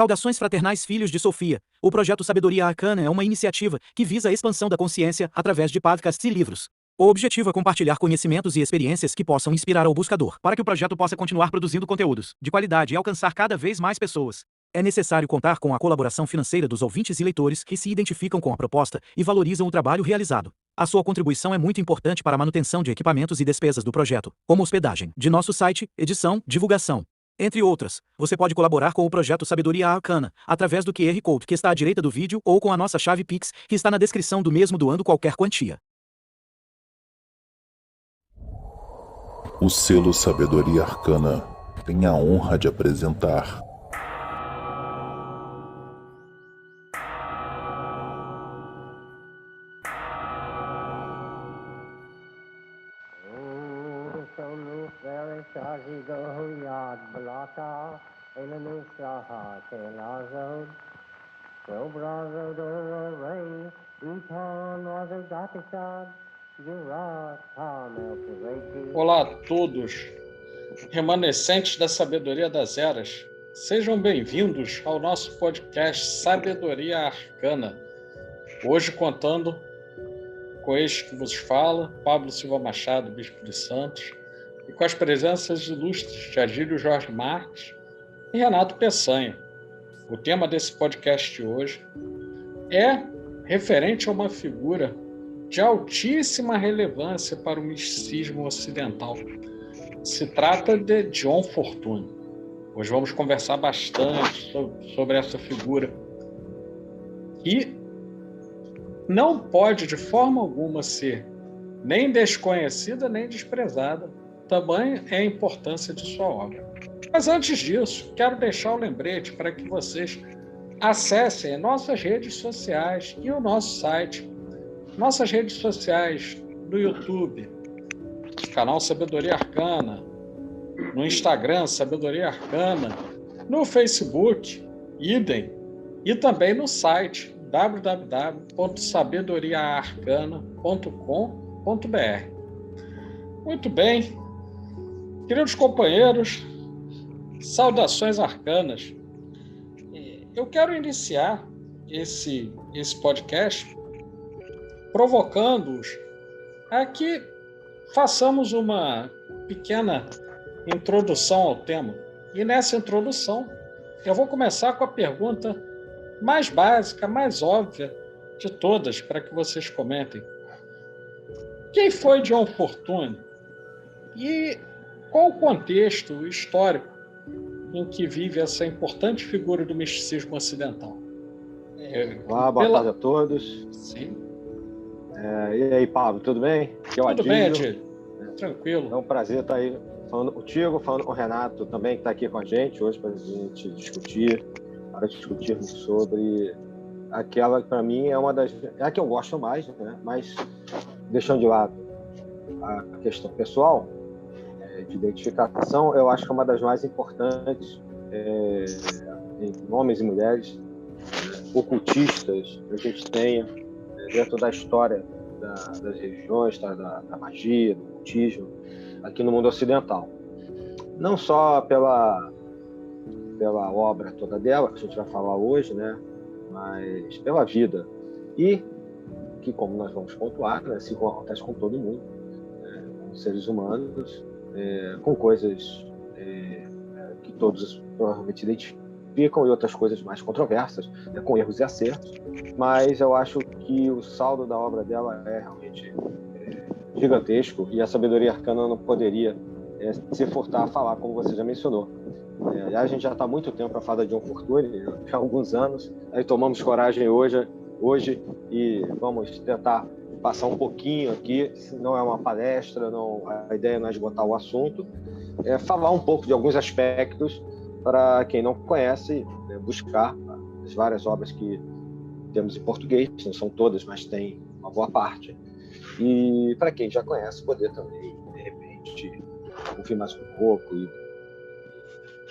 Saudações fraternais filhos de Sofia. O projeto Sabedoria Arcana é uma iniciativa que visa a expansão da consciência através de podcasts e livros. O objetivo é compartilhar conhecimentos e experiências que possam inspirar ao buscador, para que o projeto possa continuar produzindo conteúdos de qualidade e alcançar cada vez mais pessoas. É necessário contar com a colaboração financeira dos ouvintes e leitores que se identificam com a proposta e valorizam o trabalho realizado. A sua contribuição é muito importante para a manutenção de equipamentos e despesas do projeto, como hospedagem de nosso site, edição, divulgação, entre outras. Você pode colaborar com o projeto Sabedoria Arcana através do QR Code que está à direita do vídeo ou com a nossa chave Pix, que está na descrição do mesmo, doando qualquer quantia. O selo Sabedoria Arcana tem a honra de apresentar Olá a todos, remanescentes da Sabedoria das Eras. Sejam bem-vindos ao nosso podcast Sabedoria Arcana. Hoje contando com este que vos fala, Pablo Silva Machado, Bispo de Santos, e com as presenças ilustres de Adílio Jorge Marques e Renato Peçanha. O tema desse podcast de hoje é referente a uma figura de altíssima relevância para o misticismo ocidental. Se trata de John Fortune. Hoje vamos conversar bastante sobre essa figura que não pode de forma alguma ser nem desconhecida nem desprezada. Tamanha é a importância de sua obra. Mas antes disso, quero deixar o lembrete para que vocês acessem nossas redes sociais e o nosso site. Nossas redes sociais no YouTube, canal Sabedoria Arcana, no Instagram, Sabedoria Arcana, no Facebook, idem, e também no site www.sabedoriaarcana.com.br. Muito bem, queridos companheiros, saudações arcanas. Eu quero iniciar esse podcast provocando-os a que façamos uma pequena introdução ao tema. E nessa introdução, eu vou começar com a pergunta mais básica, mais óbvia de todas, para que vocês comentem. Quem foi John Fortune? E qual o contexto histórico em que vive essa importante figura do misticismo ocidental? Olá, boa tarde a todos. Sim. E aí, Pablo, tudo bem? Tudo bem, Adílio. Tranquilo. É um prazer estar aí falando contigo, falando com o Renato também, que está aqui com a gente hoje para a gente discutir, para discutirmos sobre aquela que para mim é uma das... É a que eu gosto mais, né? Mas deixando de lado a questão pessoal, de identificação, eu acho que é uma das mais importantes entre homens e mulheres, ocultistas que a gente tenha dentro da história das religiões, da magia, do ocultismo, aqui no mundo ocidental. Não só pela obra toda dela, que a gente vai falar hoje, né, mas pela vida. E que, como nós vamos pontuar, né, assim como acontece com todo mundo, com seres humanos, com coisas que todos provavelmente identificam, e outras coisas mais controversas, com erros e acertos, mas eu acho que o saldo da obra dela é realmente gigantesco, e a Sabedoria Arcana não poderia se furtar a falar, como você já mencionou. A gente já está há muito tempo a falar de John Fortune, há alguns anos, aí tomamos coragem hoje e vamos tentar passar um pouquinho aqui, não é uma palestra, a ideia não é esgotar o assunto, é falar um pouco de alguns aspectos para quem não conhece, buscar as várias obras que temos em português, não são todas, mas tem uma boa parte. E para quem já conhece, poder também, de repente, ouvir mais um pouco e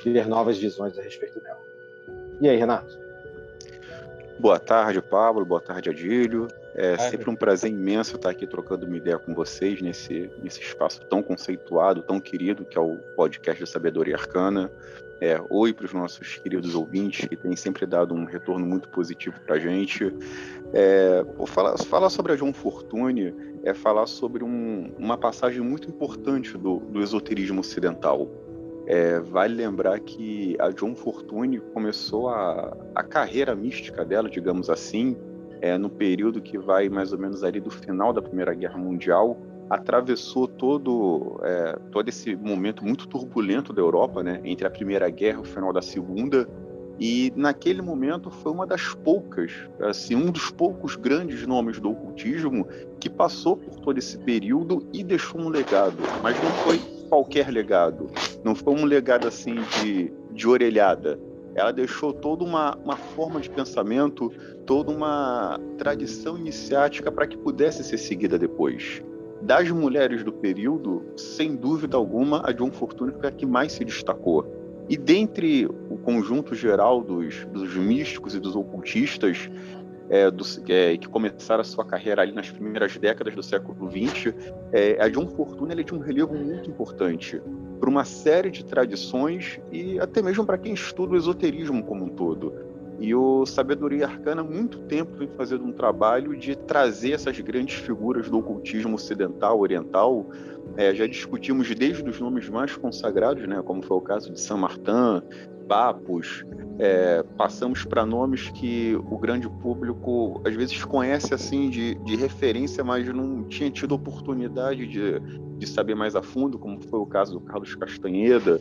ter novas visões a respeito dela. E aí, Renato? Boa tarde, Pablo. Boa tarde, Adílio. É sempre um prazer imenso estar aqui trocando uma ideia com vocês nesse espaço tão conceituado, tão querido, que é o podcast da Sabedoria Arcana. Oi para os nossos queridos ouvintes, que têm sempre dado um retorno muito positivo para a gente. Falar sobre a John Fortune é falar sobre uma passagem muito importante do esoterismo ocidental. Vale lembrar que a John Fortune começou a carreira mística dela, digamos assim, no período que vai mais ou menos ali do final da Primeira Guerra Mundial, atravessou todo esse momento muito turbulento da Europa, né, entre a Primeira Guerra e o final da Segunda, e naquele momento foi uma das poucas, assim, um dos poucos grandes nomes do ocultismo que passou por todo esse período e deixou um legado, mas não foi qualquer legado, não foi um legado assim de orelhada. Ela deixou toda uma forma de pensamento, toda uma tradição iniciática para que pudesse ser seguida depois. Das mulheres do período, sem dúvida alguma, a John Fortune foi a que mais se destacou. E dentre o conjunto geral dos místicos e dos ocultistas, que começaram a sua carreira ali nas primeiras décadas do século XX, a John Fortune ela é de um relevo muito importante para uma série de tradições e até mesmo para quem estuda o esoterismo como um todo. E o Sabedoria Arcana há muito tempo vem fazendo um trabalho de trazer essas grandes figuras do ocultismo ocidental, oriental. Já discutimos desde os nomes mais consagrados, né, como foi o caso de Saint Martin, Papus, passamos para nomes que o grande público às vezes conhece assim de referência, mas não tinha tido oportunidade de saber mais a fundo, como foi o caso do Carlos Castanheda,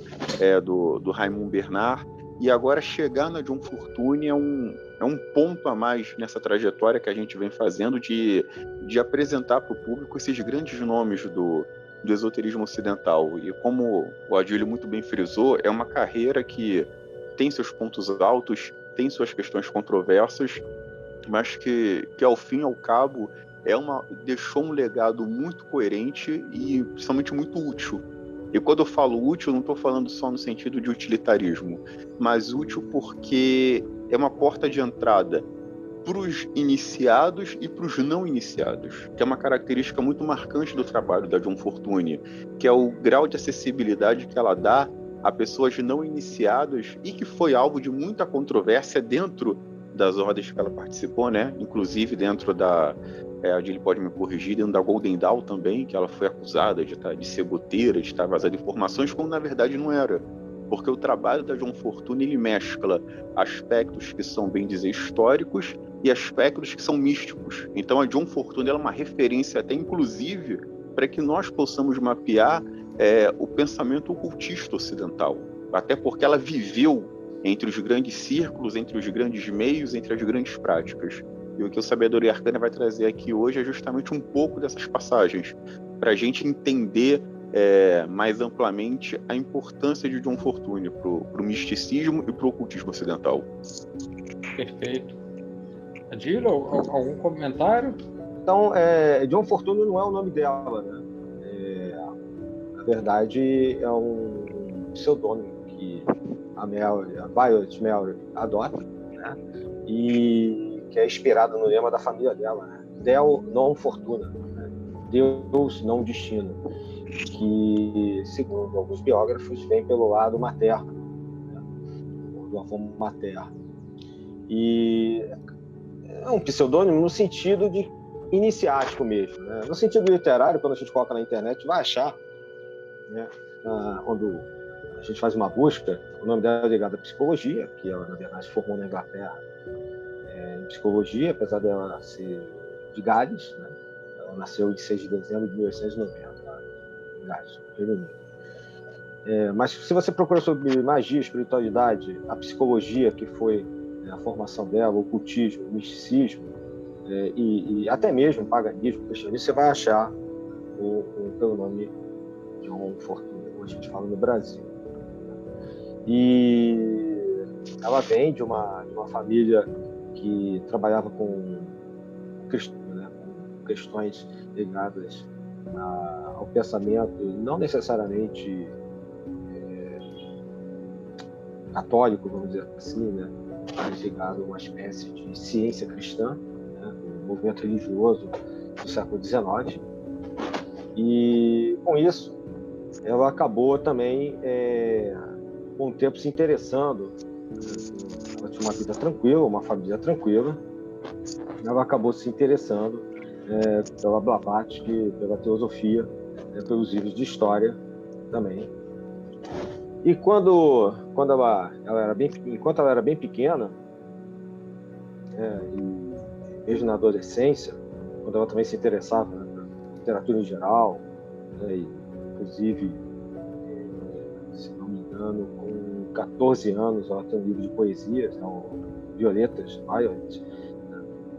do Raymond Bernard. E agora chegar na John Fortune é um ponto a mais nessa trajetória que a gente vem fazendo de apresentar para o público esses grandes nomes do esoterismo ocidental. E como o Adílio muito bem frisou, é uma carreira que tem seus pontos altos, tem suas questões controversas, mas que ao fim e ao cabo deixou um legado muito coerente e principalmente muito útil. E quando eu falo útil, não estou falando só no sentido de utilitarismo, mas útil porque é uma porta de entrada para os iniciados e para os não iniciados, que é uma característica muito marcante do trabalho da John Fortune, que é o grau de acessibilidade que ela dá a pessoas não iniciadas e que foi alvo de muita controvérsia dentro das ordens que ela participou, né? Inclusive dentro a Jill pode me corrigir, dentro da Golden Dawn também, que ela foi acusada de ser goteira, de estar vazando informações, quando na verdade não era. Porque o trabalho da John Fortune ele mescla aspectos que são, bem dizer, históricos e aspectos que são místicos. Então a John Fortune ela é uma referência até inclusive para que nós possamos mapear o pensamento ocultista ocidental. Até porque ela viveu entre os grandes círculos, entre os grandes meios, entre as grandes práticas. E o que o Sabedoria Arcana vai trazer aqui hoje é justamente um pouco dessas passagens, para a gente entender mais amplamente a importância de John Fortune para o misticismo e para o ocultismo ocidental. Perfeito. Adílio, algum comentário? Então, John Fortune não é o nome dela, né? Na verdade, é um pseudônimo que a Violet Mallory adota, né? E que é inspirado no lema da família dela, né? Deo non fortuna, né? Deus não destino, que, segundo alguns biógrafos, vem pelo lado materno, né? Do avô materno. E é um pseudônimo no sentido de iniciático mesmo, né? No sentido literário, quando a gente coloca na internet, vai achar, né? Quando a gente faz uma busca, o nome dela é ligado à psicologia, que ela, na verdade, se formou na Inglaterra em psicologia, apesar dela ser de Gales, né? Ela nasceu em 6 de dezembro de 1890, em Gales, Reino Unido. Mas se você procura sobre magia, espiritualidade, a psicologia, que foi a formação dela, o ocultismo, o misticismo, e até mesmo o paganismo, o cristianismo, você vai achar pelo nome de John Fortune, como a gente fala no Brasil. E ela vem de uma família que trabalhava com questões ligadas ao pensamento, não necessariamente católico, vamos dizer assim, né? Mais ligado a uma espécie de ciência cristã, né? Um movimento religioso do século XIX. E com isso, ela acabou também com o tempo se interessando. Ela tinha uma vida tranquila, uma família tranquila. Ela acabou se interessando pela Blavatsky, pela teosofia, pelos livros de história também. E enquanto ela era bem pequena, e mesmo na adolescência, quando ela também se interessava na literatura em geral, e, inclusive, se não me engano, com 14 anos, ela tem um livro de poesias, Violetas, Violet.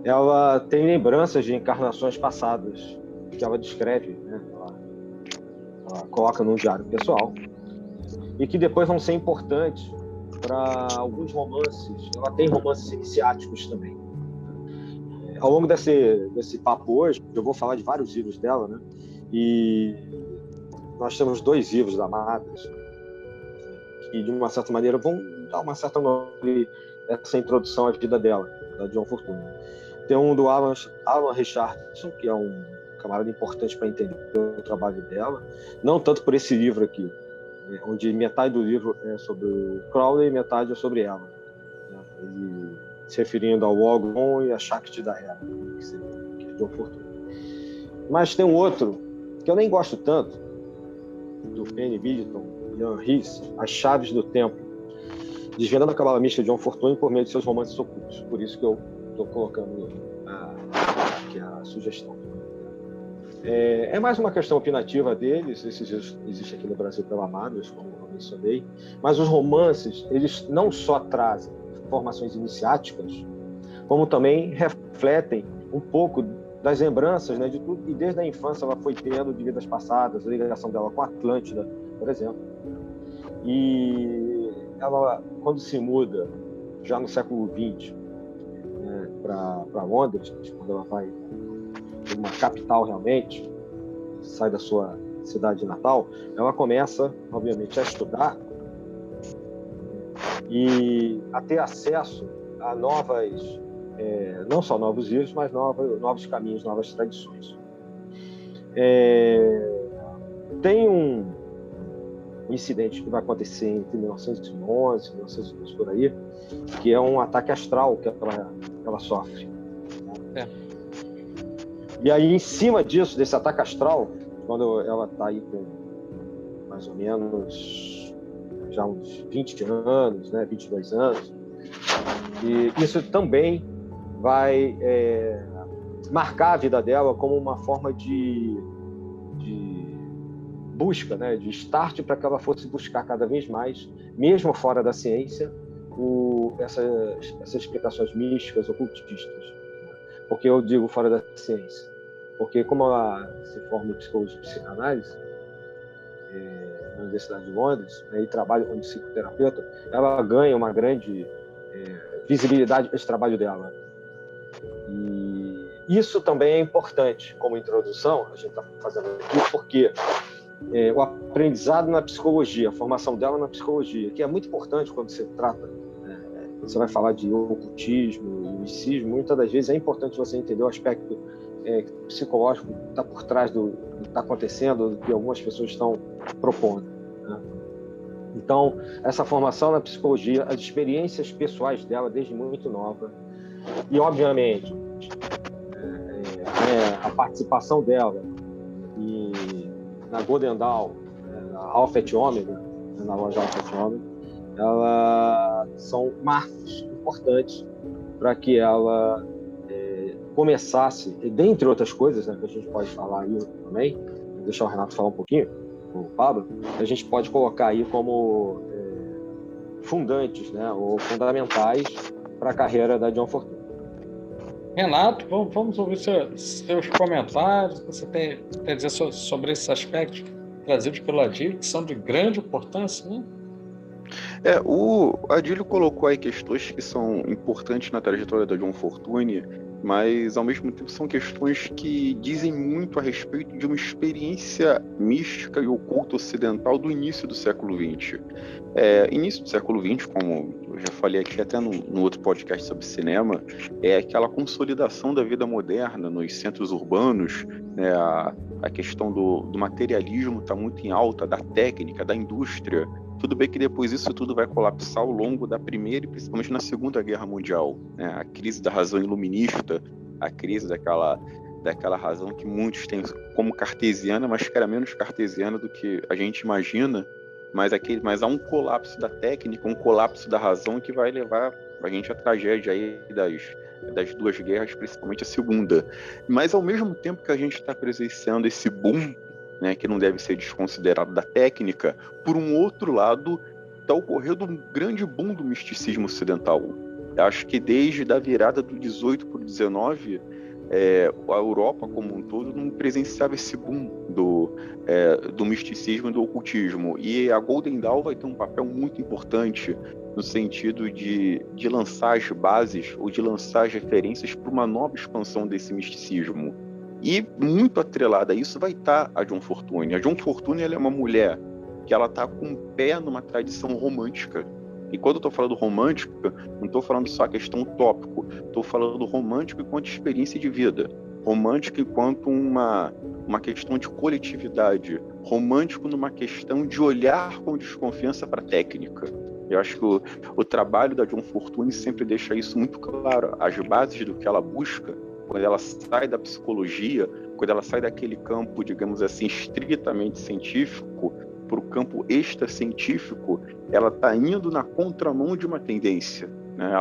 Ela tem lembranças de encarnações passadas que ela descreve, né? Ela coloca num diário pessoal e que depois vão ser importantes para alguns romances. Ela tem romances iniciáticos também. Ao longo desse papo hoje, eu vou falar de vários livros dela, né? E nós temos 2 livros da Matas que, de uma certa maneira, vão dar uma certa nome essa introdução à vida dela, da John Fortune. Tem um do Alan Richardson, que é um camarada importante para entender o trabalho dela, não tanto por esse livro aqui, onde metade do livro é sobre o Crowley e metade é sobre ela, né? Ele se referindo ao Ogon e a Shakti da Era, que é John Fortune. Mas tem um outro que eu nem gosto tanto, do Penny Bidington e Ian Rees, As Chaves do Tempo, desvendando a cabala mística de John Fortune por meio de seus romances ocultos. Por isso que eu estou colocando aqui a sugestão. É mais uma questão opinativa deles. Existe aqui no Brasil pela Matas, como eu mencionei, mas os romances, eles não só trazem formações iniciáticas, como também refletem um pouco das lembranças, né, de tudo, e desde a infância ela foi tendo de vidas passadas, a ligação dela com a Atlântida, por exemplo. E ela, quando se muda, já no século XX, né, para Londres, quando ela vai para uma capital realmente, sai da sua cidade natal, ela começa, obviamente, a estudar e a ter acesso a novas, não só novos livros, mas novos caminhos, novas tradições. Tem um incidente que vai acontecer entre 1911 e 1912 por aí, que é um ataque astral que ela sofre. E aí, em cima disso, desse ataque astral, quando ela está aí com mais ou menos já uns 20 anos, né, 22 anos, e isso também vai marcar a vida dela como uma forma de busca, né, de start para que ela fosse buscar cada vez mais, mesmo fora da ciência, essas explicações místicas, ocultistas. Por que eu digo fora da ciência? Porque como ela se forma em psicologia e psicanálise na Universidade de Londres, e trabalha como psicoterapeuta, ela ganha uma grande visibilidade para esse trabalho dela. E isso também é importante como introdução, a gente está fazendo aqui, porque o aprendizado na psicologia, a formação dela na psicologia, que é muito importante quando você trata, você vai falar de ocultismo e misticismo, muitas das vezes é importante você entender o aspecto psicológico que está por trás do que está acontecendo, do que algumas pessoas estão propondo, né? Então, essa formação na psicologia, as experiências pessoais dela desde muito nova, e obviamente a participação dela na Golden Dawn, na Alpha et Omega, na loja Alpha et Omega, são marcos importantes para que ela começasse, dentre outras coisas, né, que a gente pode falar aí também, vou deixar o Renato falar um pouquinho, o Pablo, a gente pode colocar aí como fundantes, né, ou fundamentais para a carreira da John Fortune. Renato, vamos ouvir seus comentários. Você tem a dizer sobre esses aspectos trazidos pelo Adílio, que são de grande importância, né? O Adílio colocou aí questões que são importantes na trajetória da John Fortune, mas ao mesmo tempo são questões que dizem muito a respeito de uma experiência mística e oculta ocidental do início do século XX. Início do século XX, como eu já falei aqui até no outro podcast sobre cinema, é aquela consolidação da vida moderna nos centros urbanos, né, a questão do materialismo está muito em alta, da técnica, da indústria. Tudo bem que depois isso tudo vai colapsar ao longo da Primeira e principalmente na Segunda Guerra Mundial, né? A crise da razão iluminista, a crise daquela razão que muitos têm como cartesiana, mas que era menos cartesiana do que a gente imagina, mas há um colapso da técnica, um colapso da razão que vai levar a gente à tragédia aí das duas guerras, principalmente a Segunda. Mas ao mesmo tempo que a gente está presenciando esse boom, né, que não deve ser desconsiderado da técnica, por um outro lado está ocorrendo um grande boom do misticismo ocidental. Eu acho que desde a virada do 18 para o 19, a Europa como um todo não presenciava esse boom do misticismo e do ocultismo. E a Golden Dawn vai ter um papel muito importante no sentido de lançar as bases ou de lançar as referências para uma nova expansão desse misticismo. E muito atrelada a isso vai estar a John Fortune. A John Fortune, ela é uma mulher que ela está com um pé numa tradição romântica. E quando eu estou falando romântica, não estou falando só a questão tópico, estou falando romântico enquanto experiência de vida, romântico enquanto uma questão de coletividade, romântico numa questão de olhar com desconfiança para a técnica. Eu acho que o trabalho da John Fortune sempre deixa isso muito claro, as bases do que ela busca, quando ela sai da psicologia, quando ela sai daquele campo, digamos assim, estritamente científico, para o campo extra-científico, ela está indo na contramão de uma tendência, né?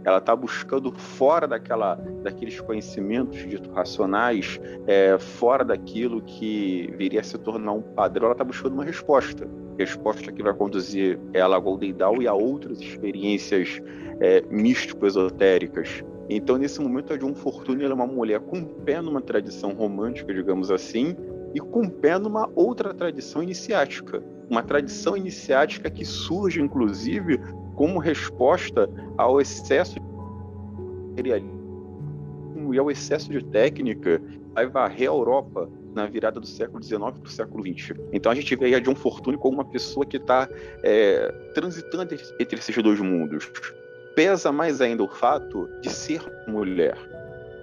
Ela tá buscando fora daqueles conhecimentos ditos racionais, fora daquilo que viria a se tornar um padrão, ela está buscando uma resposta que vai conduzir ela a Golden Dawn e a outras experiências místico-esotéricas. Então, nesse momento, a John Fortune ela é uma mulher com um pé numa tradição romântica, digamos assim, e com um pé numa outra tradição iniciática. Uma tradição iniciática que surge, inclusive, como resposta ao excesso de materialismo e ao excesso de técnica que vai varrer a Europa na virada do século XIX para o século XX. Então, a gente vê aí a John Fortune como uma pessoa que está transitando entre esses dois mundos. Pesa mais ainda o fato de ser mulher,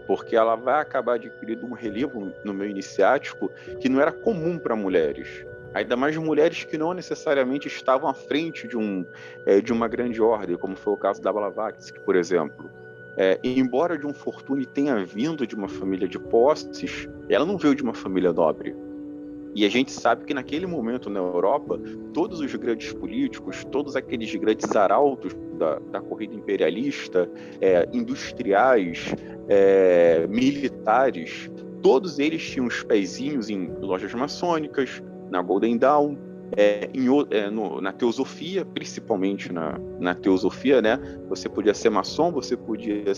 porque ela vai acabar adquirindo um relevo no meio iniciático que não era comum para mulheres. Ainda mais mulheres que não necessariamente estavam à frente de uma grande ordem, como foi o caso da Blavatsky, por exemplo. Embora John Fortune tenha vindo de uma família de posses, ela não veio de uma família nobre. E a gente sabe que naquele momento na Europa, todos os grandes políticos, todos aqueles grandes arautos da corrida imperialista, industriais, militares, todos eles tinham os pezinhos em lojas maçônicas, na Golden Dawn, na teosofia, principalmente na teosofia, né? Você podia ser maçom, você podia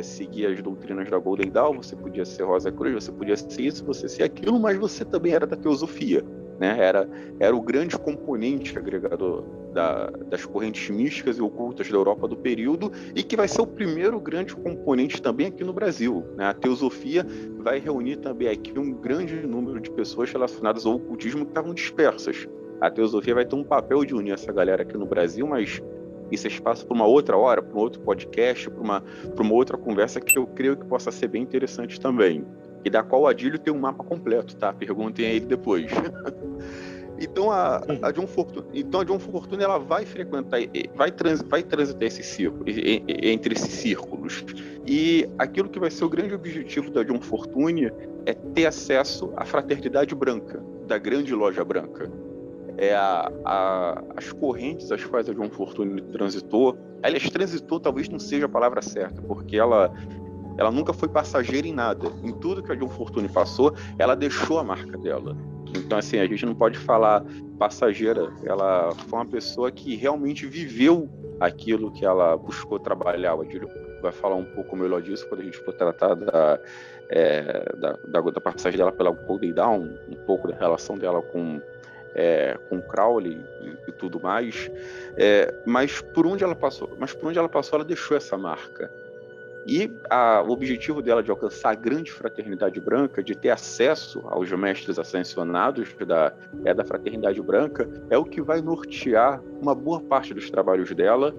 seguir as doutrinas da Golden Dawn, você podia ser Rosa Cruz, você podia ser isso, você ser aquilo, mas você também era da teosofia, né? Era o grande componente agregador das correntes místicas e ocultas da Europa do período, e que vai ser o primeiro grande componente também aqui no Brasil, né? A teosofia vai reunir também aqui um grande número de pessoas relacionadas ao ocultismo que estavam dispersas. A teosofia vai ter um papel de unir essa galera aqui no Brasil, mas isso é espaço para uma outra hora, para um outro podcast, para uma outra conversa que eu creio que possa ser bem interessante também, e da qual o Adílio tem um mapa completo, tá? Perguntem a ele depois. Então a John Fortune ela vai frequentar, vai transitar esse círculo, entre esses círculos. E aquilo que vai ser o grande objetivo da John Fortune é ter acesso à fraternidade branca, da grande loja branca. As correntes às quais a John Fortune transitou, aliás, transitou talvez não seja a palavra certa, porque ela nunca foi passageira em nada. Em tudo que a John Fortune passou, ela deixou a marca dela. Então, assim, a gente não pode falar passageira. Ela foi uma pessoa que realmente viveu aquilo que ela buscou trabalhar. O Adílio vai falar um pouco melhor disso quando a gente for tratar da passagem dela pela Golden Dawn, um pouco da relação dela com Crowley e tudo mais. Mas por onde ela passou, ela deixou essa marca. E o objetivo dela de alcançar a grande fraternidade branca, de ter acesso aos mestres ascensionados da fraternidade branca, é o que vai nortear uma boa parte dos trabalhos dela.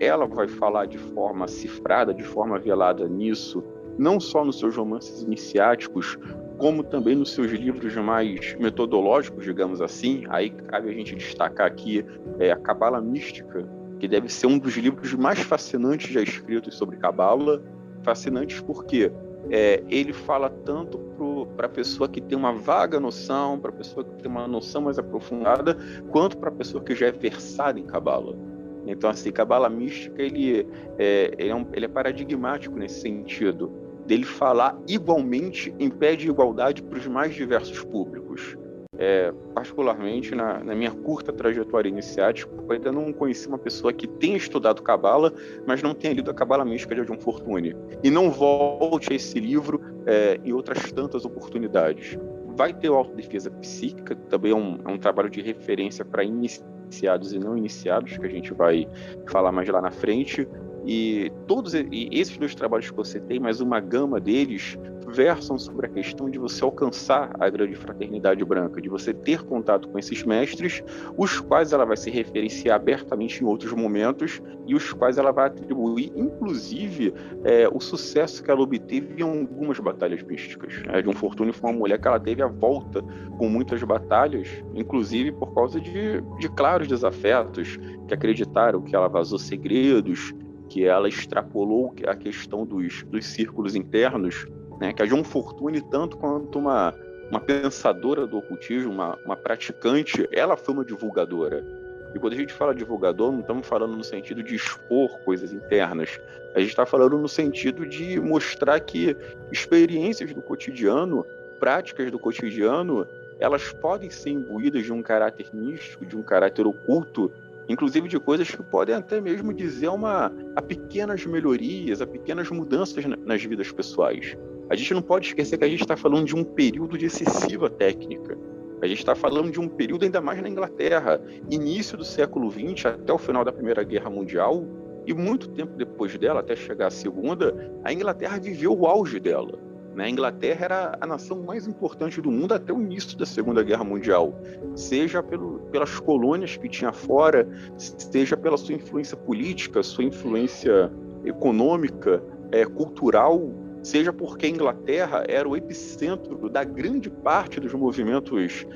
Ela vai falar de forma cifrada, de forma velada nisso, não só nos seus romances iniciáticos, como também nos seus livros mais metodológicos, digamos assim. Aí cabe a gente destacar aqui a Cabala Mística, que deve ser um dos livros mais fascinantes já escritos sobre Cabala. Fascinantes porque ele fala tanto para a pessoa que tem uma vaga noção, para a pessoa que tem uma noção mais aprofundada, quanto para a pessoa que já é versada em Cabala. Então, assim, Cabala Mística, ele é paradigmático nesse sentido, dele falar igualmente em pé de igualdade para os mais diversos públicos. Particularmente na minha curta trajetória iniciática, eu ainda não conheci uma pessoa que tenha estudado Cabala, mas não tenha lido a Cabala Mística de John Fortune. E não volte a esse livro em outras tantas oportunidades. Vai ter o Autodefesa Psíquica, que também é um trabalho de referência para iniciados e não iniciados, que a gente vai falar mais lá na frente. E esses dois trabalhos que você tem, mais uma gama deles, versam sobre a questão de você alcançar a grande fraternidade branca, de você ter contato com esses mestres, os quais ela vai se referenciar abertamente em outros momentos e os quais ela vai atribuir, inclusive, o sucesso que ela obteve em algumas batalhas místicas. John Fortune foi uma mulher que ela teve a volta com muitas batalhas, inclusive por causa de claros desafetos, que acreditaram que ela vazou segredos, que ela extrapolou a questão dos círculos internos, né? Que a John Fortune, tanto quanto uma pensadora do ocultismo, uma praticante, ela foi uma divulgadora. E quando a gente fala divulgador, não estamos falando no sentido de expor coisas internas, a gente está falando no sentido de mostrar que experiências do cotidiano, práticas do cotidiano, elas podem ser imbuídas de um caráter místico, de um caráter oculto, inclusive de coisas que podem até mesmo dizer a pequenas melhorias, a pequenas mudanças nas vidas pessoais. A gente não pode esquecer que a gente está falando de um período de excessiva técnica. A gente está falando de um período ainda mais na Inglaterra, início do século XX até o final da Primeira Guerra Mundial, e muito tempo depois dela, até chegar à Segunda, a Inglaterra viveu o auge dela. A Inglaterra era a nação mais importante do mundo até o início da Segunda Guerra Mundial, seja pelas colônias que tinha fora, seja pela sua influência política, sua influência econômica, cultural, seja porque a Inglaterra era o epicentro da grande parte dos movimentos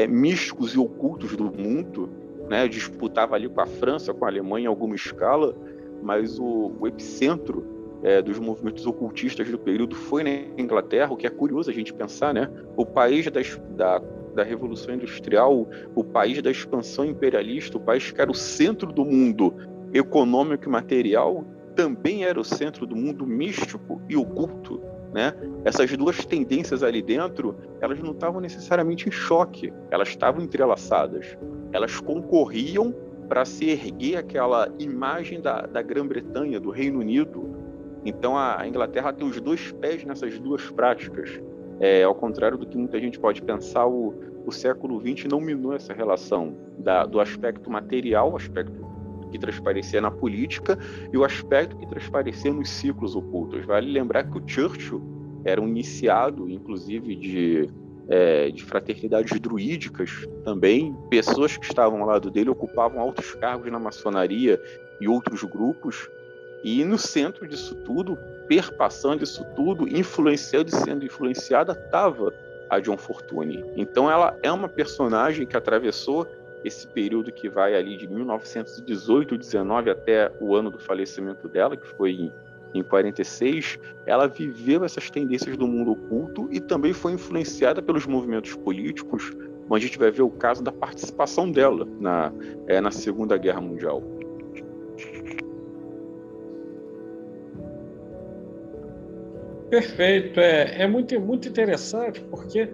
místicos e ocultos do mundo, né? Disputava ali com a França, com a Alemanha em alguma escala, mas o epicentro dos movimentos ocultistas do período foi na Inglaterra, o que é curioso a gente pensar, né? O país da Revolução Industrial, o país da expansão imperialista, o país que era o centro do mundo econômico e material, também era o centro do mundo místico e oculto, né? Essas duas tendências ali dentro, elas não estavam necessariamente em choque, elas estavam entrelaçadas, elas concorriam para se erguer aquela imagem da Grã-Bretanha, do Reino Unido. Então a Inglaterra tem os dois pés nessas duas práticas. Ao contrário do que muita gente pode pensar, o século XX não minou essa relação do aspecto material, o aspecto que transparecia na política, e o aspecto que transparecia nos ciclos ocultos. Vale lembrar que o Churchill era um iniciado, inclusive, de fraternidades druídicas também. Pessoas que estavam ao lado dele ocupavam altos cargos na maçonaria e outros grupos. E no centro disso tudo, perpassando isso tudo, influenciando e sendo influenciada, estava a John Fortune. Então ela é uma personagem que atravessou esse período que vai ali de 1918, 19 até o ano do falecimento dela, que foi em 46. Ela viveu essas tendências do mundo oculto e também foi influenciada pelos movimentos políticos, onde a gente vai ver o caso da participação dela na Segunda Guerra Mundial. Perfeito, é muito, muito interessante, porque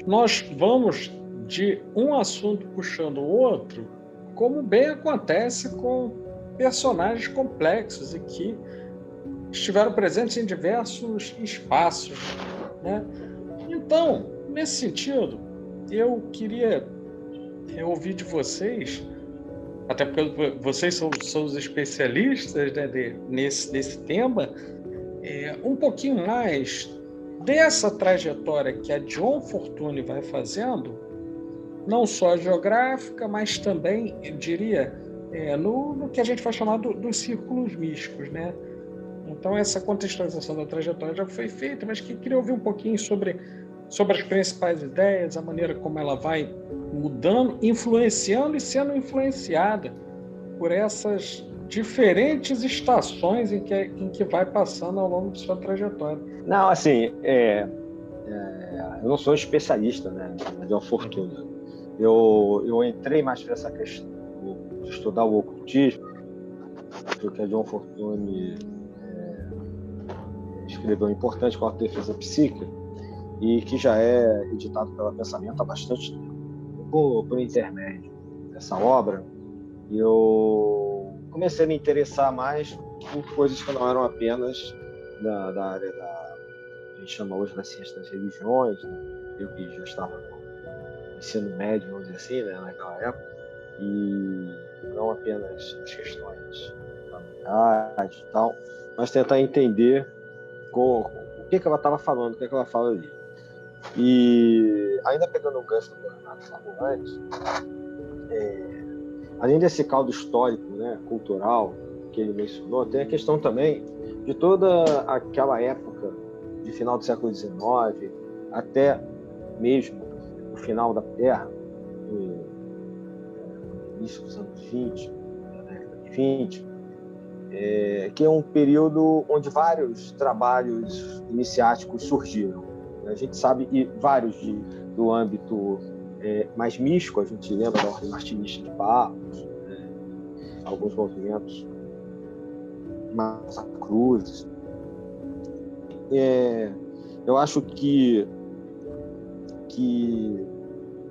nós vamos de um assunto puxando o outro, como bem acontece com personagens complexos e que estiveram presentes em diversos espaços, né? Então, nesse sentido, eu queria ouvir de vocês, até porque vocês são os especialistas, né, nesse tema, um pouquinho mais dessa trajetória que a John Fortune vai fazendo, não só geográfica, mas também, eu diria, no que a gente vai chamar dos círculos místicos, né? Então, essa contextualização da trajetória já foi feita, mas que queria ouvir um pouquinho sobre as principais ideias, a maneira como ela vai mudando, influenciando e sendo influenciada por essas diferentes estações em que vai passando ao longo de sua trajetória. Não, assim, eu não sou especialista, né, na John Fortune. Eu entrei mais para essa questão de estudar o ocultismo, porque a John Fortune escreveu um importante Corpo de Defesa Psíquica, e que já é editado pela Pensamento há bastante tempo. Por intermédio dessa obra, eu comecei a me interessar mais por coisas que não eram apenas da área a gente chama hoje da ciência das religiões, né? Eu que já estava no ensino médio, vamos dizer assim, né, naquela época, e não apenas as questões familiares e tal, mas tentar entender o que ela estava falando, o que ela fala ali. E ainda pegando o gancho do Renato falou antes, além desse caldo histórico, né, cultural que ele mencionou, tem a questão também de toda aquela época de final do século XIX até mesmo o final da Terra, no início dos anos 20, da década de 20, que é um período onde vários trabalhos iniciáticos surgiram. A gente sabe, e vários do âmbito mais místico, a gente lembra da Ordem Martinista de Barros, alguns movimentos mais cruzes. Eu acho que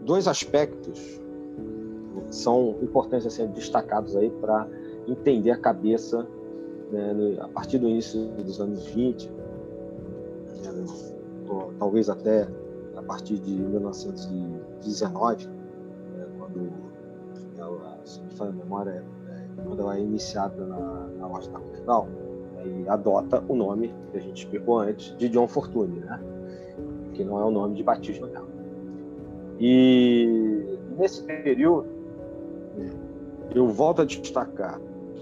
dois aspectos são importantes a serem destacados aí para entender a cabeça, né, a partir do início dos anos 20, talvez até a partir de 1919, quando ela, se me falha a memória, quando ela é iniciada na Loja da Portugal, e adota o nome que a gente explicou antes, de John Fortune, né? Que não é o nome de batismo dela. E nesse período, eu volto a destacar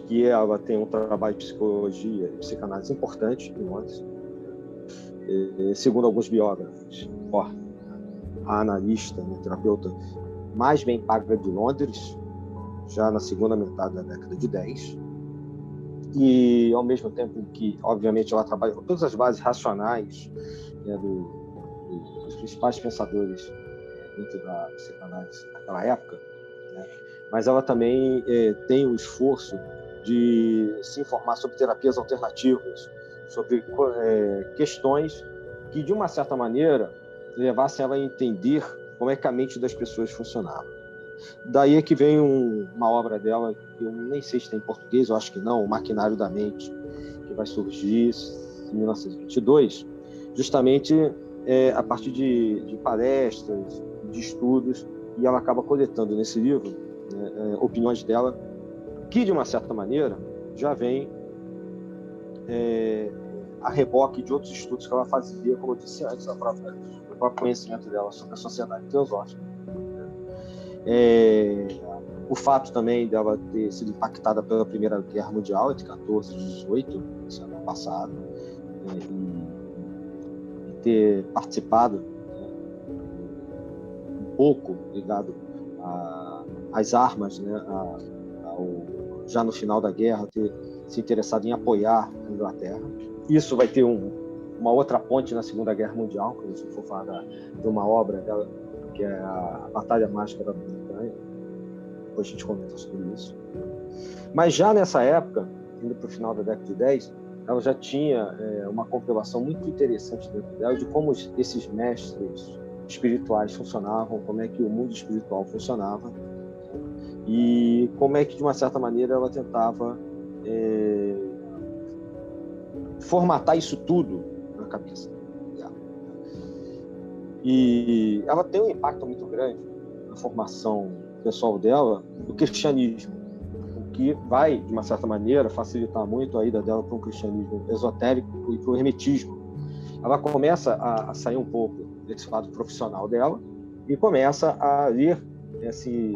que ela tem um trabalho de psicologia e psicanálise importante em Londres. Segundo alguns biógrafos, a analista, né, terapeuta mais bem paga de Londres, já na segunda metade da década de 10, e ao mesmo tempo que, obviamente, ela trabalha com todas as bases racionais, né, dos principais pensadores dentro da psicanálise naquela época, né, mas ela também tem o esforço de se informar sobre terapias alternativas, sobre questões que, de uma certa maneira, levassem ela a entender como é que a mente das pessoas funcionava. Daí é que vem uma obra dela, que eu nem sei se tem em português, eu acho que não, O Maquinário da Mente, que vai surgir em 1922, justamente a partir de palestras, de estudos, e ela acaba coletando nesse livro, né, opiniões dela, que, de uma certa maneira, já vem a reboque de outros estudos que ela fazia, como eu disse antes, do próprio conhecimento dela sobre a sociedade teosófica. O fato também dela ter sido impactada pela Primeira Guerra Mundial, entre 14 e 18, esse ano passado, e ter participado um pouco ligado às armas, né, já no final da guerra, ter se interessado em apoiar a Inglaterra. Isso vai ter uma outra ponte na Segunda Guerra Mundial, quando a gente for falar de uma obra dela, que é a Batalha Mágica da Bretanha. Depois a gente comenta sobre isso. Mas já nessa época, indo para o final da década de 10, ela já tinha uma comprovação muito interessante dentro dela de como esses mestres espirituais funcionavam, como é que o mundo espiritual funcionava, e como é que, de uma certa maneira, ela tentava formatar isso tudo na cabeça dela. E ela tem um impacto muito grande na formação pessoal dela do cristianismo, o que vai, de uma certa maneira, facilitar muito a ida dela para um cristianismo esotérico e para o hermetismo. Ela começa a sair um pouco desse lado profissional dela e começa a ler, se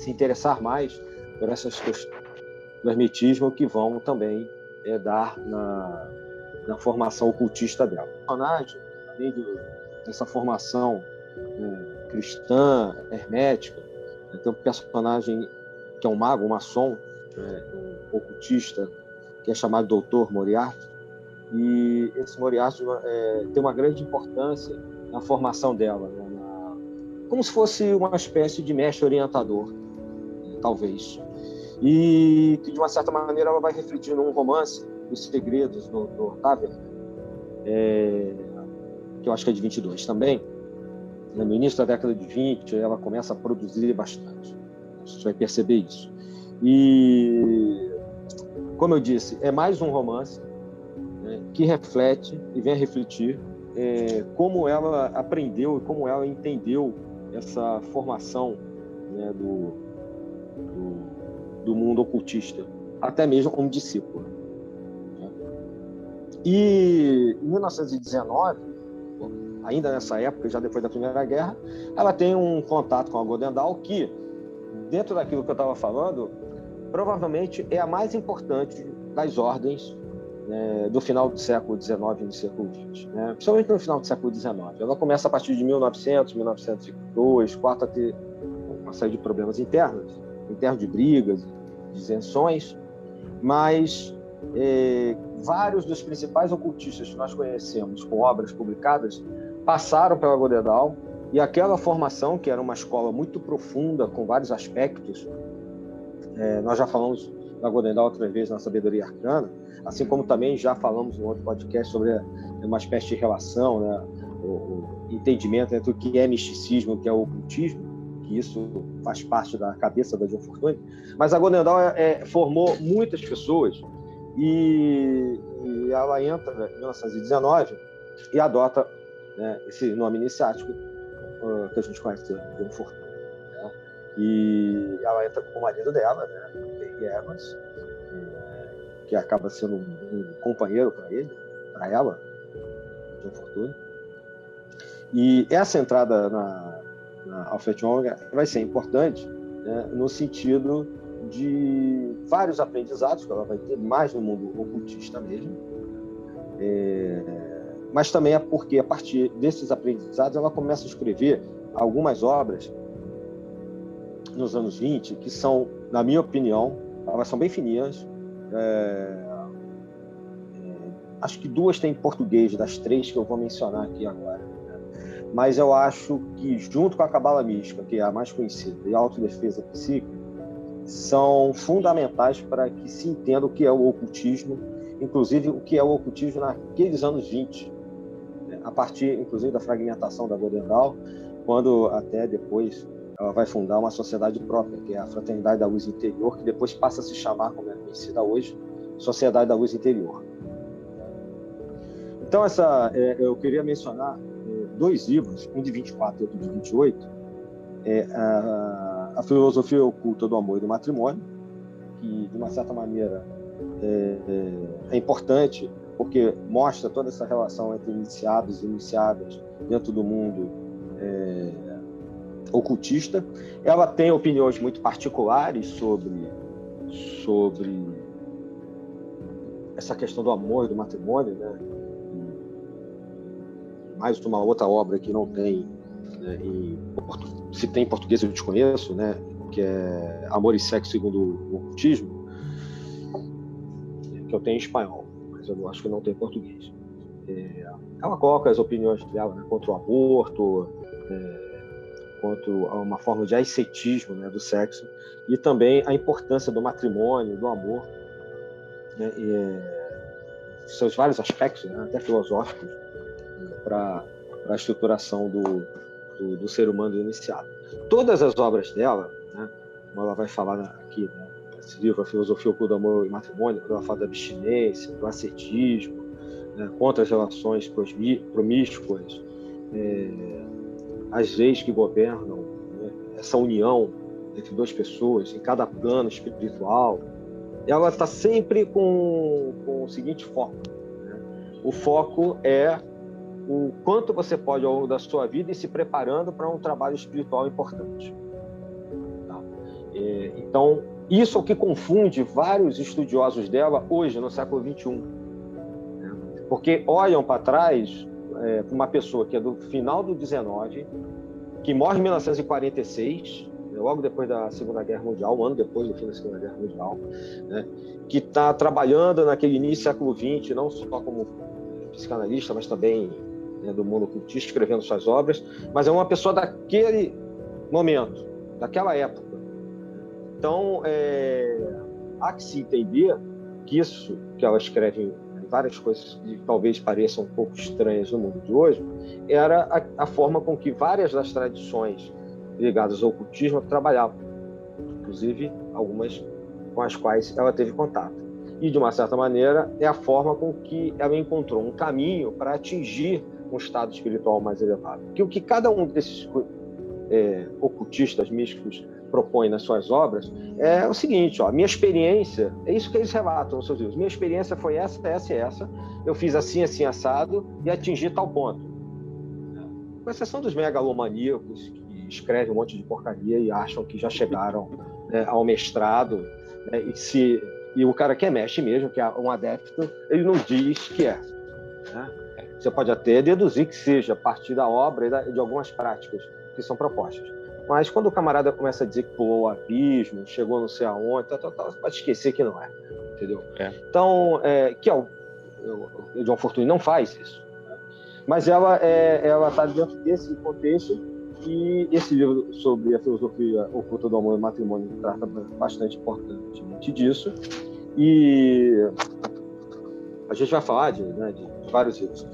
interessar mais por essas questões do hermetismo, que vão também dar na formação ocultista dela. O personagem, além dessa formação cristã, hermética, tem um personagem que é um mago, um maçom, um ocultista, que é chamado Dr. Moriarty, e esse Moriarty tem uma grande importância na formação dela, como se fosse uma espécie de mestre orientador, talvez. E que, de uma certa maneira, ela vai refletir num romance, Os Segredos do Tavern, que eu acho que é de 22 também. No início da década de 20, ela começa a produzir bastante. A gente vai perceber isso. E, como eu disse, é mais um romance, né, que reflete e vem a refletir como ela aprendeu e como ela entendeu essa formação, né, do mundo ocultista, até mesmo como discípula. E em 1919, ainda nessa época, já depois da Primeira Guerra, ela tem um contato com a Godendal que, dentro daquilo que eu estava falando, provavelmente é a mais importante das ordens, né, do final do século XIX e do século XX, né? Principalmente no final do século XIX. Ela começa a partir de 1900, 1902, quarta a ter uma série de problemas internos de brigas, disenções, mas vários dos principais ocultistas que nós conhecemos com obras publicadas passaram pela Godendal, e aquela formação, que era uma escola muito profunda, com vários aspectos, nós já falamos da Godendal outra vez na Sabedoria Arcana, assim como também já falamos no outro podcast sobre uma espécie de relação, né, o entendimento entre o que é misticismo e o que é ocultismo, que isso faz parte da cabeça da John Fortune. Mas a Godendal formou muitas pessoas, e ela entra em 1919 e adota, né, esse nome iniciático que a gente conhece, John Fortune, né? E ela entra com o marido dela, né, Perry Evans, que acaba sendo um companheiro para ela, John Fortune. E essa entrada na Alfred Young vai ser importante, né, no sentido de vários aprendizados que ela vai ter, mais no mundo ocultista mesmo, mas também é porque, a partir desses aprendizados, ela começa a escrever algumas obras nos anos 20, que são, na minha opinião, elas são bem fininhas. Acho que 2 tem em português, das 3 que eu vou mencionar aqui agora, né? Mas eu acho que, junto com a Cabala Mística, que é a mais conhecida, e a Autodefesa Psíquica, são fundamentais para que se entenda o que é o ocultismo, inclusive o que é o ocultismo naqueles anos 20, né? A partir, inclusive, da fragmentação da Godendal, quando até depois ela vai fundar uma sociedade própria, que é a Fraternidade da Luz Interior, que depois passa a se chamar, como é conhecida hoje, Sociedade da Luz Interior. Então, eu queria mencionar 2 livros, um de 24 e outro de 28, a Filosofia Oculta do Amor e do Matrimônio, que, de uma certa maneira, é importante, porque mostra toda essa relação entre iniciados e iniciadas dentro do mundo ocultista. Ela tem opiniões muito particulares sobre essa questão do amor e do matrimônio, né? Mais uma outra obra que não tem, né, se tem em português eu desconheço, né, que é Amor e Sexo segundo o Ocultismo, que eu tenho em espanhol, mas eu acho que não tem em português. Ela coloca as opiniões dela, né, contra o aborto, quanto a uma forma de ascetismo, né, do sexo, e também a importância do matrimônio, do amor, né, seus vários aspectos, né, até filosóficos, para a estruturação do ser humano iniciado. Todas as obras dela, né, como ela vai falar aqui, né, nesse livro, A Filosofia Oculta do Amor e Matrimônio, quando ela fala da abstinência, do ascetismo, né, contra as relações promíscuas, as leis que governam, né, essa união entre 2 pessoas em cada plano espiritual, ela está sempre com o seguinte foco, né? O foco é o quanto você pode, ao longo da sua vida, ir se preparando para um trabalho espiritual importante. Tá? Então, Isso é o que confunde vários estudiosos dela hoje, no século XXI. Porque olham para trás uma pessoa que é do final do XIX, que morre em 1946, logo depois da Segunda Guerra Mundial, um ano depois do fim da Segunda Guerra Mundial, né, que está trabalhando naquele início do século XX, não só como psicanalista, mas também do mundo ocultista, escrevendo suas obras, mas é uma pessoa daquele momento, daquela época. Então, há que se entender que isso que ela escreve em várias coisas que talvez pareçam um pouco estranhas no mundo de hoje, era a forma com que várias das tradições ligadas ao ocultismo trabalhavam, inclusive algumas com as quais ela teve contato. E, de uma certa maneira, é a forma com que ela encontrou um caminho para atingir um estado espiritual mais elevado. Porque o que cada um desses ocultistas místicos propõe nas suas obras é o seguinte: minha experiência, é isso que eles relatam nos seus livros, minha experiência foi essa, essa e essa, eu fiz assim, assim, assado e atingi tal ponto. Com exceção dos megalomaníacos que escrevem um monte de porcaria e acham que já chegaram ao mestrado, né, e o cara que é mestre mesmo, que é um adepto, ele não diz que é. Né? Você pode até deduzir que seja a partir da obra e de algumas práticas que são propostas. Mas quando o camarada começa a dizer que pulou o abismo, chegou não sei aonde, pode esquecer que não é. Entendeu? Então, o John Fortune não faz isso. Né? Mas ela está dentro desse contexto, e esse livro sobre a filosofia oculta do amor e matrimônio trata bastante importantemente disso. E a gente vai falar de vários livros.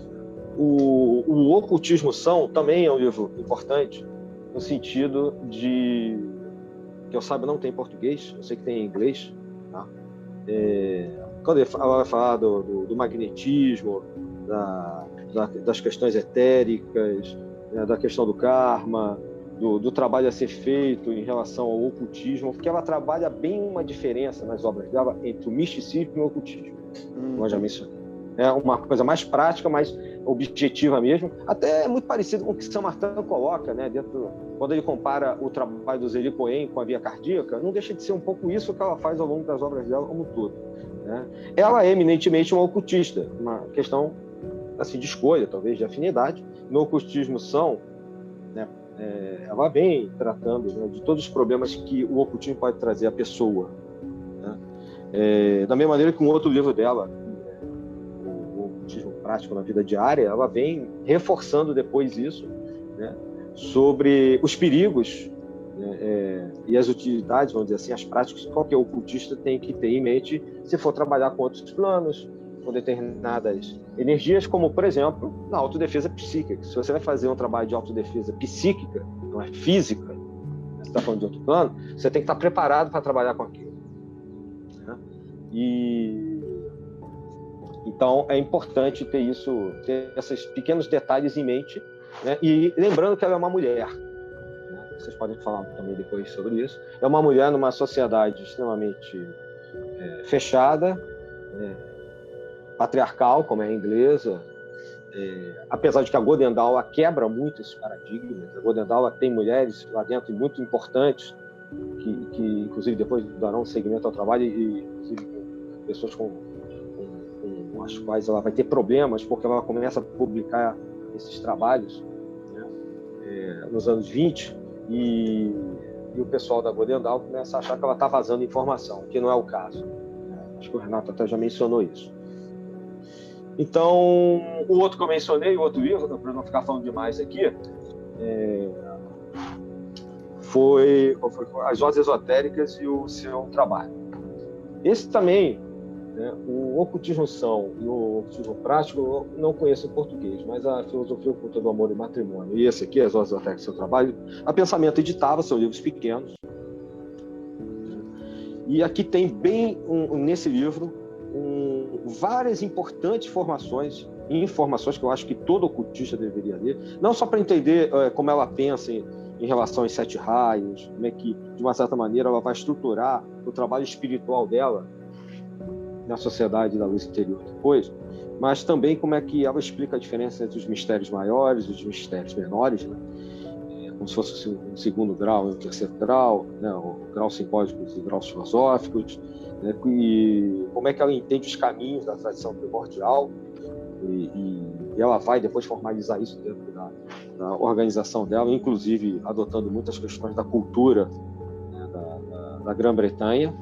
O Ocultismo São também é um livro importante, no sentido de que eu saiba não tem em português, eu sei que tem em inglês, tá? Quando ela vai falar do magnetismo, das questões etéricas, da questão do karma, do trabalho a ser feito em relação ao ocultismo, porque ela trabalha bem uma diferença nas obras dela entre o misticismo e o ocultismo, como eu já mencionei. É uma coisa mais prática, mais objetiva mesmo, até muito parecido com o que Saint Martin coloca, né, quando ele compara o trabalho do Zélie Cohen com a via cardíaca, não deixa de ser um pouco isso que ela faz ao longo das obras dela como um todo. Né? Ela é eminentemente uma ocultista, uma questão assim, de escolha, talvez, de afinidade. No Ocultismo São, né, ela vem tratando, né, de todos os problemas que o ocultismo pode trazer à pessoa. Né? Da mesma maneira que um outro livro dela, o Ocultismo Prático na Vida Diária, ela vem reforçando depois isso, né, sobre os perigos, né, e as utilidades, vamos dizer assim, as práticas que qualquer ocultista tem que ter em mente se for trabalhar com outros planos, com determinadas energias, como, por exemplo, na autodefesa psíquica. Se você vai fazer um trabalho de autodefesa psíquica, não é física, você está falando de outro plano, você tem que estar preparado para trabalhar com aquilo. Né? Então, é importante ter esses pequenos detalhes em mente, né? E lembrando que ela é uma mulher. Né? Vocês podem falar também depois sobre isso. É uma mulher numa sociedade extremamente fechada, patriarcal, como é a inglesa, apesar de que a Godendal quebra muito esses paradigmas. A Godendal tem mulheres lá dentro muito importantes, que inclusive depois darão seguimento ao trabalho, e inclusive pessoas com as quais ela vai ter problemas, porque ela começa a publicar esses trabalhos, né, nos anos 20, e o pessoal da Godendal começa a achar que ela está vazando informação, que não é o caso. Acho que o Renato até já mencionou isso. Então, o outro que eu mencionei, o outro livro, para não ficar falando demais aqui, foi As Vozes Esotéricas e o Seu Trabalho. Esse também, né, o Ocultismo São e o Ocultismo Prático, eu não conheço em português, mas a Filosofia Oculta do Amor e Matrimônio, e esse aqui, As Vozes Esotéricas e Seu Trabalho, a Pensamento editava, são livros pequenos. E aqui tem bem, nesse livro, várias importantes informações que eu acho que todo ocultista deveria ler, não só para entender como ela pensa em relação aos 7 raios, como é que, de uma certa maneira, ela vai estruturar o trabalho espiritual dela na sociedade da luz interior depois, mas também como é que ela explica a diferença entre os mistérios maiores e os mistérios menores, né? como se fosse um segundo grau e um terceiro grau, né, o grau simbólicos e graus filosóficos, né, e como é que ela entende os caminhos da tradição primordial, e ela vai depois formalizar isso dentro da organização dela, inclusive adotando muitas questões da cultura, né, da Grã-Bretanha,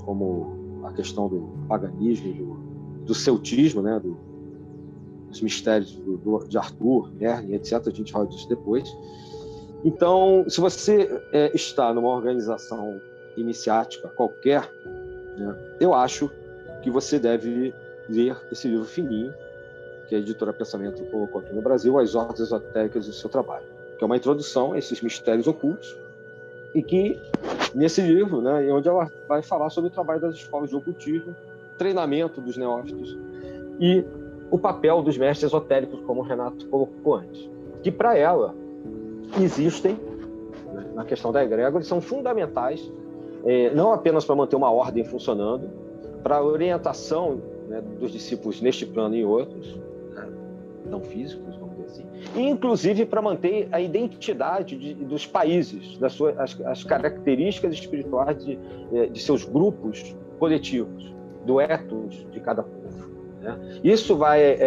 como a questão do paganismo, do celtismo, né, dos mistérios de Arthur, Merlin, etc. A gente fala disso depois. Então, se você está numa organização iniciática qualquer, né, eu acho que você deve ler esse livro fininho, que a editora Pensamento colocou aqui no Brasil, As Ordens Esotéricas do Seu Trabalho, que é uma introdução a esses mistérios ocultos, e que, nesse livro, né, é onde ela vai falar sobre o trabalho das escolas de ocultismo, treinamento dos neófitos e o papel dos mestres esotéricos, como o Renato colocou antes, que para ela existem, né, na questão da egrégora, são fundamentais, não apenas para manter uma ordem funcionando, para a orientação, né, dos discípulos neste plano e outros, né, não físicos, vamos dizer assim, e inclusive para manter a identidade dos países, as características espirituais de seus grupos coletivos, do ethos de cada povo, né? Isso vai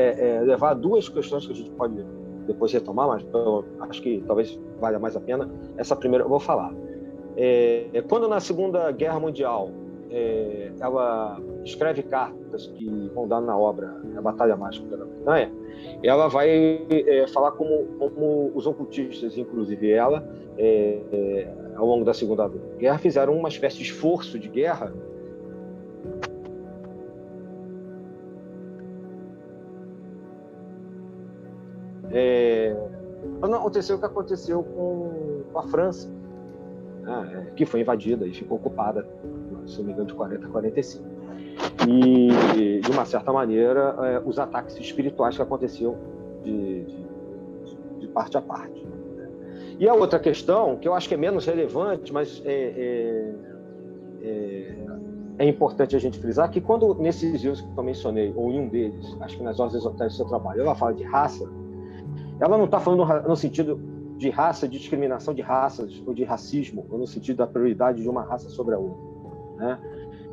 levar a duas questões que a gente pode depois retomar, mas acho que talvez valha mais a pena. Essa primeira eu vou falar. Quando na Segunda Guerra Mundial ela escreve cartas que vão dar na obra A Batalha Mágica da Bretanha, ela vai falar como os ocultistas, inclusive ela, ao longo da Segunda Guerra, fizeram uma espécie de esforço de guerra não aconteceu o que aconteceu com a França, né, que foi invadida e ficou ocupada, se não me engano, de 40 a 45. E, de uma certa maneira, os ataques espirituais que aconteciam de parte a parte. Né? E a outra questão, que eu acho que é menos relevante, mas é importante a gente frisar, que quando nesses livros que eu mencionei, ou em um deles, acho que nas Ordens Esotéricas do Seu Trabalho, ela fala de raça, ela não está falando no sentido de raça, de discriminação de raças, ou de racismo, ou no sentido da prioridade de uma raça sobre a outra, né?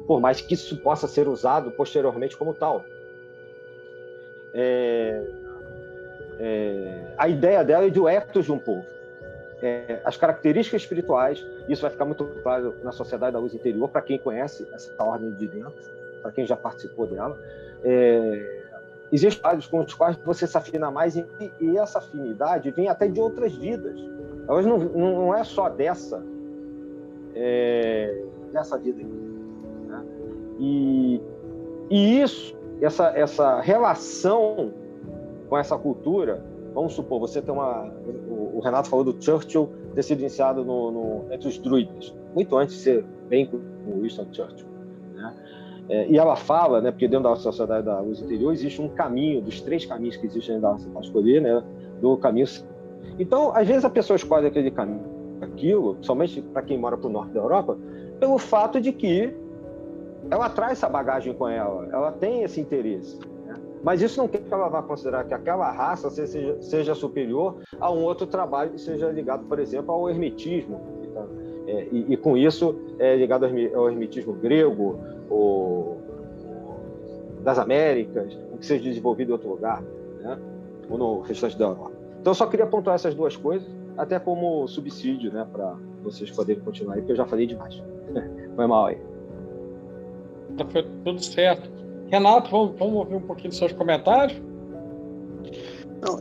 Por mais que isso possa ser usado posteriormente como tal. A ideia dela é do ethos de um povo. As características espirituais, isso vai ficar muito claro na Sociedade da Luz Interior, para quem conhece essa ordem de dentro, para quem já participou dela. Existem vários com os quais você se afina mais, e essa afinidade vem até de outras vidas. Elas não é só dessa vida aqui, né? E isso, essa relação com essa cultura, vamos supor, você tem o Renato falou do Churchill ter sido iniciado entre os druidas, muito antes de ser bem com o Winston Churchill, né? E ela fala, né, porque dentro da Sociedade da Luz Interior existe um caminho, dos 3 caminhos que existem dentro da escolher, né, do caminho. Então, às vezes a pessoa escolhe aquele caminho, aquilo, somente para quem mora para o norte da Europa, pelo fato de que ela traz essa bagagem com ela tem esse interesse, né? Mas isso não quer que ela vá considerar que aquela raça seja superior a um outro trabalho que seja ligado, por exemplo, ao hermetismo, e com isso ligado ao hermetismo grego, ou das Américas, o que seja desenvolvido em outro lugar, né? Ou no restante da Europa. Então, eu só queria pontuar essas duas coisas, até como subsídio, né, para vocês poderem continuar aí, porque eu já falei demais. Foi mal aí. Foi tudo certo. Renato, vamos ouvir um pouquinho dos seus comentários? Não,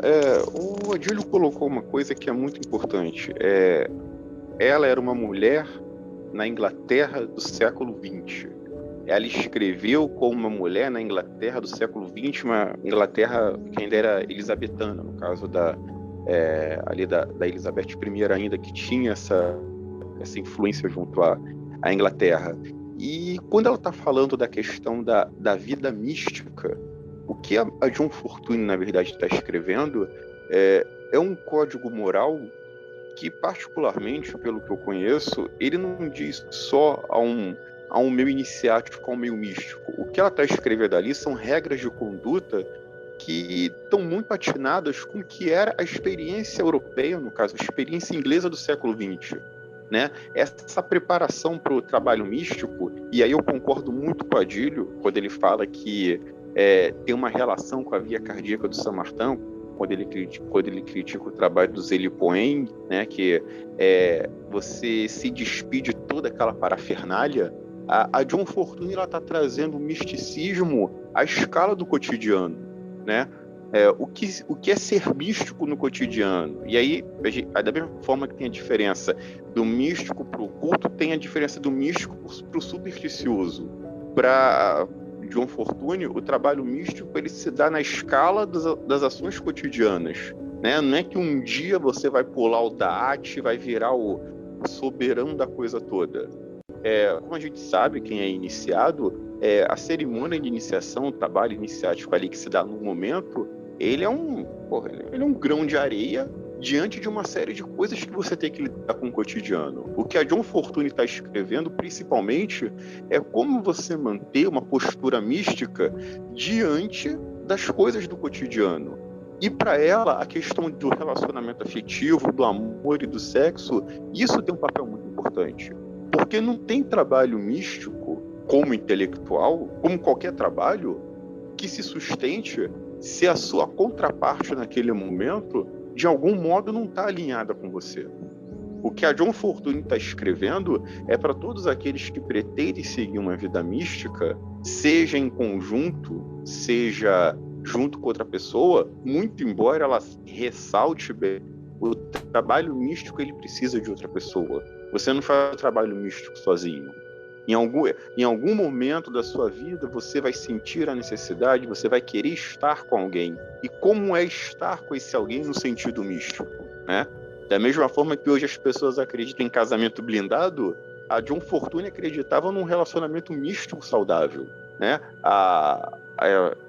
o Odílio colocou uma coisa que é muito importante. Ela era uma mulher na Inglaterra do século XX. Ela escreveu como uma mulher na Inglaterra do século XX, uma Inglaterra que ainda era elisabetana, no caso ali da Elizabeth I ainda, que tinha essa influência junto à Inglaterra. E quando ela está falando da questão da vida mística, o que a John Fortune, na verdade, está escrevendo é um código moral que, particularmente, pelo que eu conheço, ele não diz só a um meio iniciático, a um meio místico. O que ela está escrevendo ali são regras de conduta que estão muito atinadas com o que era a experiência europeia, no caso, a experiência inglesa do século XX. Né? Essa preparação para o trabalho místico, e aí eu concordo muito com o Adílio, quando ele fala que tem uma relação com a via cardíaca do Saint-Martin, quando ele critica o trabalho do Zélie Cohen, né? Que você se despide de toda aquela parafernália. A John Fortune está trazendo o misticismo à escala do cotidiano, né? O que é ser místico no cotidiano? E aí, da mesma forma que tem a diferença do místico para o culto, tem a diferença do místico para o supersticioso. Para John Fortune, o trabalho místico ele se dá na escala das ações cotidianas, né? Não é que um dia você vai pular o Da'at, vai virar o soberano da coisa toda. Como a gente sabe, quem é iniciado, a cerimônia de iniciação, o trabalho iniciático ali que se dá no momento, ele é um grão de areia diante de uma série de coisas que você tem que lidar com o cotidiano. O que a John Fortune está escrevendo, principalmente, é como você manter uma postura mística diante das coisas do cotidiano. E para ela, a questão do relacionamento afetivo, do amor e do sexo, isso tem um papel muito importante. Porque não tem trabalho místico, como intelectual, como qualquer trabalho, que se sustente se a sua contraparte naquele momento, de algum modo, não está alinhada com você. O que a John Fortune está escrevendo é para todos aqueles que pretendem seguir uma vida mística, seja em conjunto, seja junto com outra pessoa, muito embora ela ressalte bem, o trabalho místico ele precisa de outra pessoa. Você não faz o trabalho místico sozinho. Em algum momento da sua vida, você vai sentir a necessidade, você vai querer estar com alguém. E como é estar com esse alguém no sentido místico, né? Da mesma forma que hoje as pessoas acreditam em casamento blindado, a John Fortune acreditava num relacionamento místico saudável, né?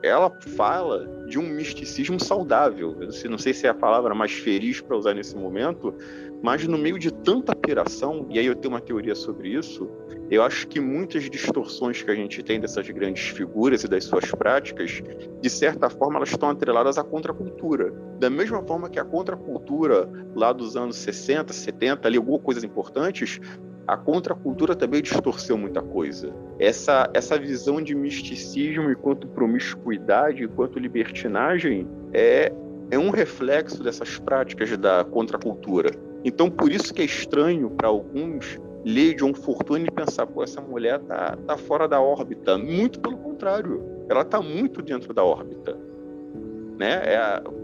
Ela fala de um misticismo saudável. Eu não sei se é a palavra mais feliz para usar nesse momento, mas no meio de tanta piração, e aí eu tenho uma teoria sobre isso, eu acho que muitas distorções que a gente tem dessas grandes figuras e das suas práticas, de certa forma, elas estão atreladas à contracultura. Da mesma forma que a contracultura, lá dos anos 60, 70, ligou coisas importantes, a contracultura também distorceu muita coisa. Essa visão de misticismo enquanto promiscuidade, enquanto libertinagem, é um reflexo dessas práticas da contracultura. Então, por isso que é estranho para alguns ler John Fortune e pensar, pô, essa mulher tá fora da órbita. Muito pelo contrário, ela está muito dentro da órbita. Né?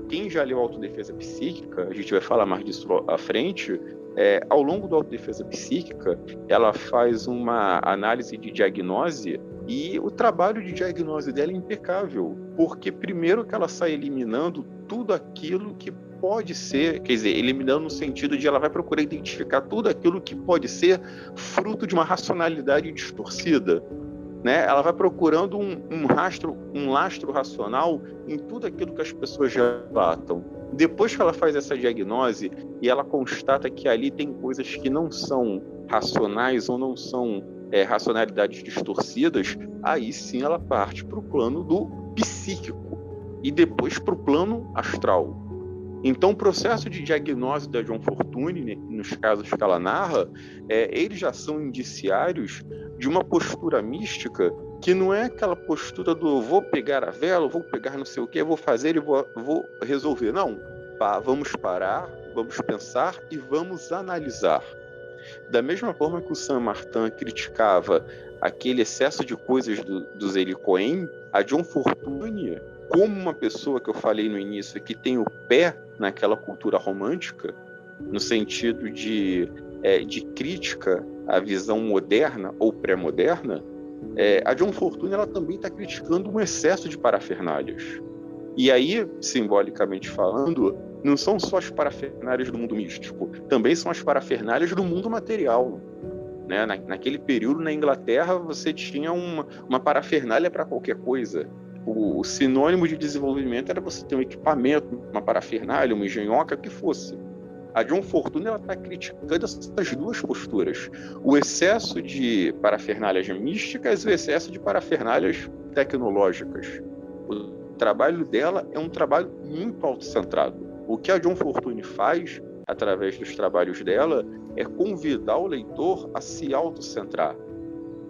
Quem já leu Autodefesa Psíquica, a gente vai falar mais disso à frente, ao longo da Autodefesa Psíquica, ela faz uma análise de diagnose e o trabalho de diagnose dela é impecável, porque primeiro que ela sai eliminando tudo aquilo que pode ser, quer dizer, eliminando no sentido de ela vai procurar identificar tudo aquilo que pode ser fruto de uma racionalidade distorcida. Né? Ela vai procurando um lastro racional em tudo aquilo que as pessoas já relatam. Depois que ela faz essa diagnose e ela constata que ali tem coisas que não são racionais ou não são racionalidades distorcidas, aí sim ela parte para o plano do psíquico e depois para o plano astral. Então, o processo de diagnose da John Fortune, nos casos que ela narra, eles já são indiciários de uma postura mística que não é aquela postura do vou pegar a vela, vou pegar não sei o que, vou fazer e vou resolver. Não, vamos parar, vamos pensar e vamos analisar. Da mesma forma que o Saint-Martin criticava aquele excesso de coisas do Zélie Cohen, a John Fortune, como uma pessoa que eu falei no início que tem o pé naquela cultura romântica, no sentido de crítica à visão moderna ou pré-moderna, a John Fortune ela também está criticando um excesso de parafernálias. E aí, simbolicamente falando, não são só as parafernálias do mundo místico, também são as parafernálias do mundo material. Né? Naquele período, na Inglaterra, você tinha uma parafernália para qualquer coisa. O sinônimo de desenvolvimento era você ter um equipamento, uma parafernália, uma engenhoca, o que fosse. A John Fortune está criticando essas duas posturas. O excesso de parafernálias místicas e o excesso de parafernálias tecnológicas. O O trabalho dela é um trabalho muito autocentrado. O que a John Fortune faz, através dos trabalhos dela, é convidar o leitor a se autocentrar.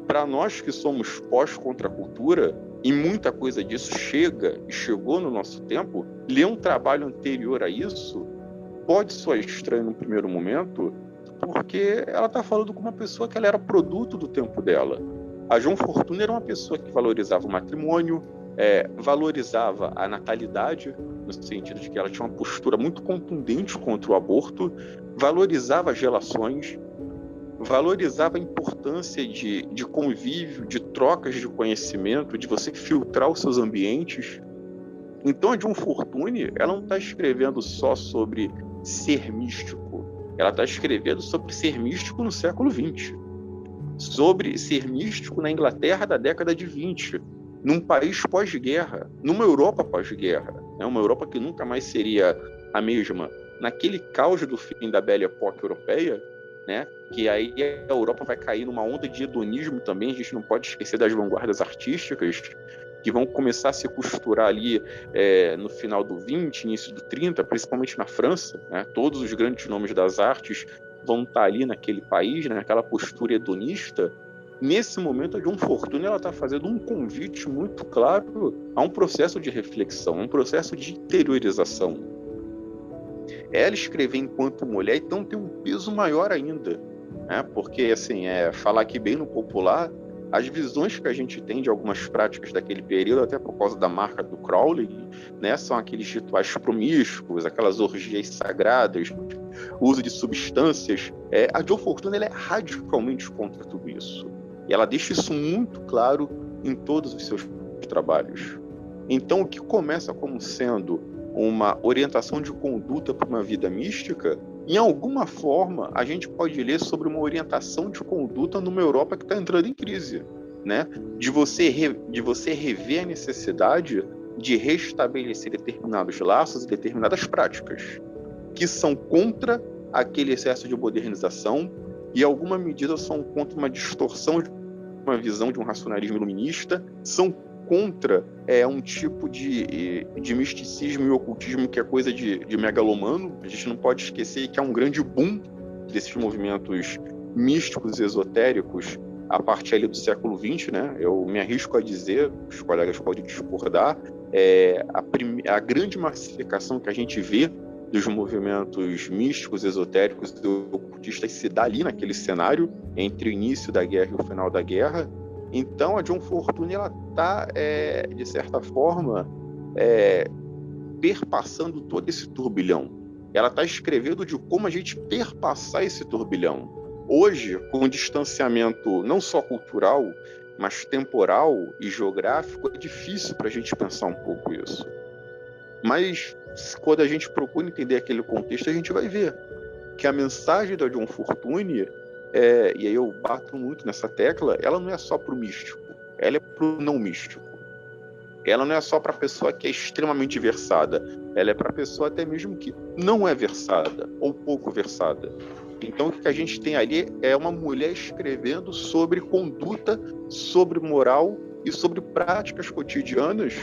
Para nós que somos pós-contracultura, e muita coisa disso chegou no nosso tempo, ler um trabalho anterior a isso pode soar estranho no primeiro momento, porque ela está falando com uma pessoa que ela era produto do tempo dela. A John Fortune era uma pessoa que valorizava o matrimônio, valorizava a natalidade, no sentido de que ela tinha uma postura muito contundente contra o aborto, valorizava as relações, valorizava a importância de convívio, de trocas de conhecimento, de você filtrar os seus ambientes. Então a John Fortune, ela não está escrevendo só sobre ser místico, ela está escrevendo sobre ser místico no século XX, sobre ser místico na Inglaterra da década de 20, num país pós-guerra, numa Europa pós-guerra, né? Uma Europa que nunca mais seria a mesma. Naquele caos do fim da Belle Époque europeia, né? Que aí a Europa vai cair numa onda de hedonismo também, a gente não pode esquecer das vanguardas artísticas, que vão começar a se costurar ali no final do 20, início do 30, principalmente na França, né? Todos os grandes nomes das artes vão estar ali naquele país, né? Naquela postura hedonista. Nesse momento, a John Fortune está fazendo um convite muito claro a um processo de reflexão, um processo de interiorização. Ela escrever enquanto mulher, então, tem um peso maior ainda, né? Porque, assim, falar aqui bem no popular, as visões que a gente tem de algumas práticas daquele período, até por causa da marca do Crowley, né, são aqueles rituais promíscuos, aquelas orgias sagradas, uso de substâncias. A John Fortune ela é radicalmente contra tudo isso. E ela deixa isso muito claro em todos os seus trabalhos. Então, o que começa como sendo uma orientação de conduta para uma vida mística, em alguma forma, a gente pode ler sobre uma orientação de conduta numa Europa que está entrando em crise, né? De você rever a necessidade de restabelecer determinados laços e determinadas práticas que são contra aquele excesso de modernização e, em alguma medida, são contra uma distorção de uma visão de um racionalismo iluminista, são contra um tipo de misticismo e ocultismo que é coisa de megalomano. A gente não pode esquecer que há um grande boom desses movimentos místicos e esotéricos a partir ali do século XX, né? Eu me arrisco a dizer, os colegas podem discordar, a grande massificação que a gente vê dos movimentos místicos, esotéricos e ocultistas se dá ali naquele cenário, entre o início da guerra e o final da guerra. Então, a John Fortune está, de certa forma, perpassando todo esse turbilhão. Ela está escrevendo de como a gente perpassar esse turbilhão. Hoje, com o distanciamento não só cultural, mas temporal e geográfico, é difícil para a gente pensar um pouco isso. Mas, quando a gente procura entender aquele contexto, a gente vai ver que a mensagem da John Fortune, e aí eu bato muito nessa tecla, ela não é só para o místico, ela é para o não místico. Ela não é só para a pessoa que é extremamente versada, ela é para a pessoa até mesmo que não é versada, ou pouco versada. Então, o que a gente tem ali é uma mulher escrevendo sobre conduta, sobre moral e sobre práticas cotidianas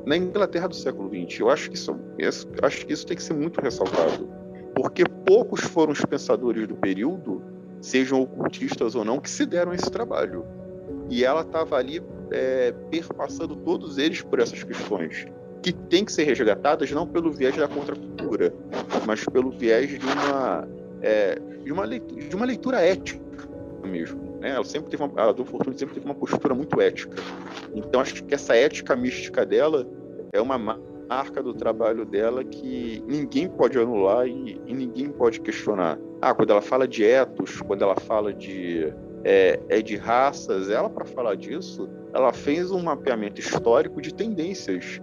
na Inglaterra do século XX. Eu acho que isso tem que ser muito ressaltado, porque poucos foram os pensadores do período, sejam ocultistas ou não, que se deram a esse trabalho. E ela estava ali perpassando todos eles por essas questões, que têm que ser resgatadas não pelo viés da contracultura, mas pelo viés de uma leitura ética mesmo, né? A John Fortune sempre teve uma postura muito ética. Então acho que essa ética mística dela é uma marca do trabalho dela que ninguém pode anular e ninguém pode questionar. Quando ela fala de ethos, quando ela fala de raças, ela, para falar disso, ela fez um mapeamento histórico de tendências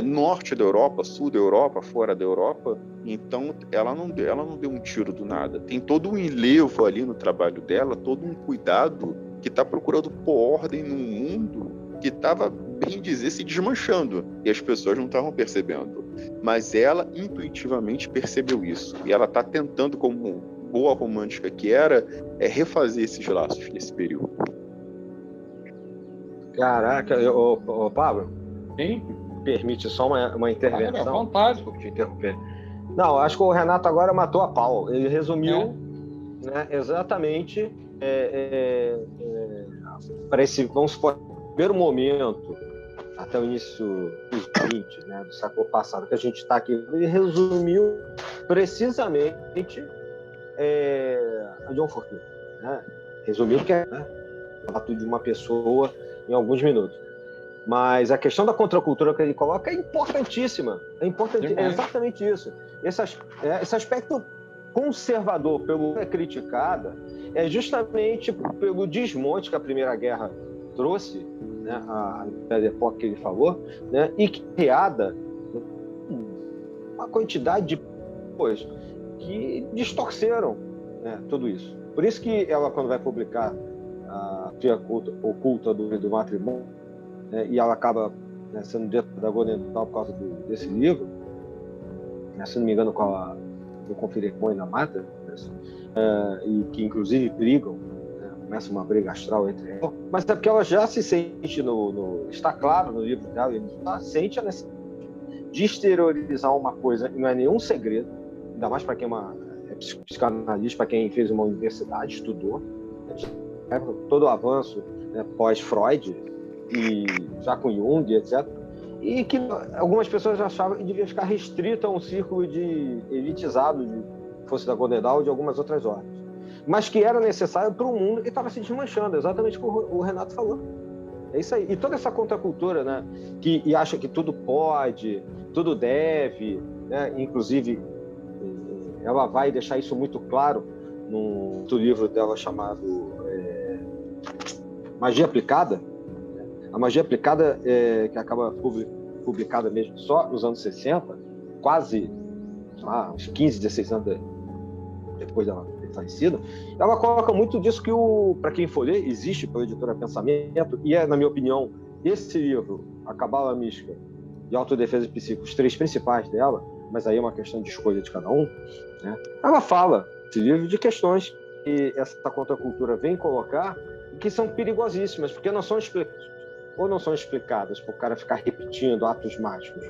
norte da Europa, sul da Europa, fora da Europa. Então ela não deu um tiro do nada. Tem todo um enlevo ali no trabalho dela, todo um cuidado que está procurando pôr ordem num mundo que estava, bem dizer, se desmanchando e as pessoas não estavam percebendo. Mas ela intuitivamente percebeu isso e ela está tentando, como boa romântica que era, refazer esses laços nesse período. Caraca, Pablo, Sim? permite só uma intervenção. Claro, à vontade. Desculpa te interromper. Não, acho que o Renato agora matou a pau. Ele resumiu né, exatamente para esse, vamos supor, primeiro momento, até o início dos 20, né, do século passado, que a gente está aqui. Ele resumiu precisamente a John Fortune. Né? Resumiu que é o fato de uma pessoa em alguns minutos. Mas a questão da contracultura que ele coloca é importantíssima. É exatamente isso. Esse aspecto conservador, pelo é criticada, é justamente pelo desmonte que a Primeira Guerra trouxe, né, a época que ele falou, né, e criada uma quantidade de coisas que distorceram, né, tudo isso. Por isso que ela, quando vai publicar a Teoria Oculta do Matrimônio, né, e ela acaba, né, sendo dentro da Golden Dawn por causa desse livro, né, se não me engano, com a Conferência na Mata, e que inclusive brigam, né, começa uma briga astral entre elas, mas é porque ela já se sente, está claro no livro dela, ela sente a necessidade de exteriorizar uma coisa, e não é nenhum segredo, ainda mais para quem é psicanalista, para quem fez uma universidade, estudou, né, todo o avanço, né, pós-Freud, e já com Jung, etc. E que algumas pessoas achavam que devia ficar restrito a um círculo de elitizado, de fosse da Golden Dawn ou de algumas outras ordens. Mas que era necessário para o mundo que estava se desmanchando, exatamente o que o Renato falou. É isso aí. E toda essa contracultura, né, que acha que tudo pode, tudo deve, né, inclusive ela vai deixar isso muito claro no livro dela chamado Magia Aplicada. A Magia Aplicada, que acaba publicada mesmo só nos anos 60, quase uns 15, 16 anos depois dela ter falecido, ela coloca muito disso que, para quem for ler, existe pela editora Pensamento, e na minha opinião, esse livro, A Cabala Mística e Autodefesa e Psíquica, os três principais dela, mas aí é uma questão de escolha de cada um, né? Ela fala, esse livro, de questões que essa contracultura vem colocar que são perigosíssimas, porque não são explicadas por o cara ficar repetindo atos mágicos,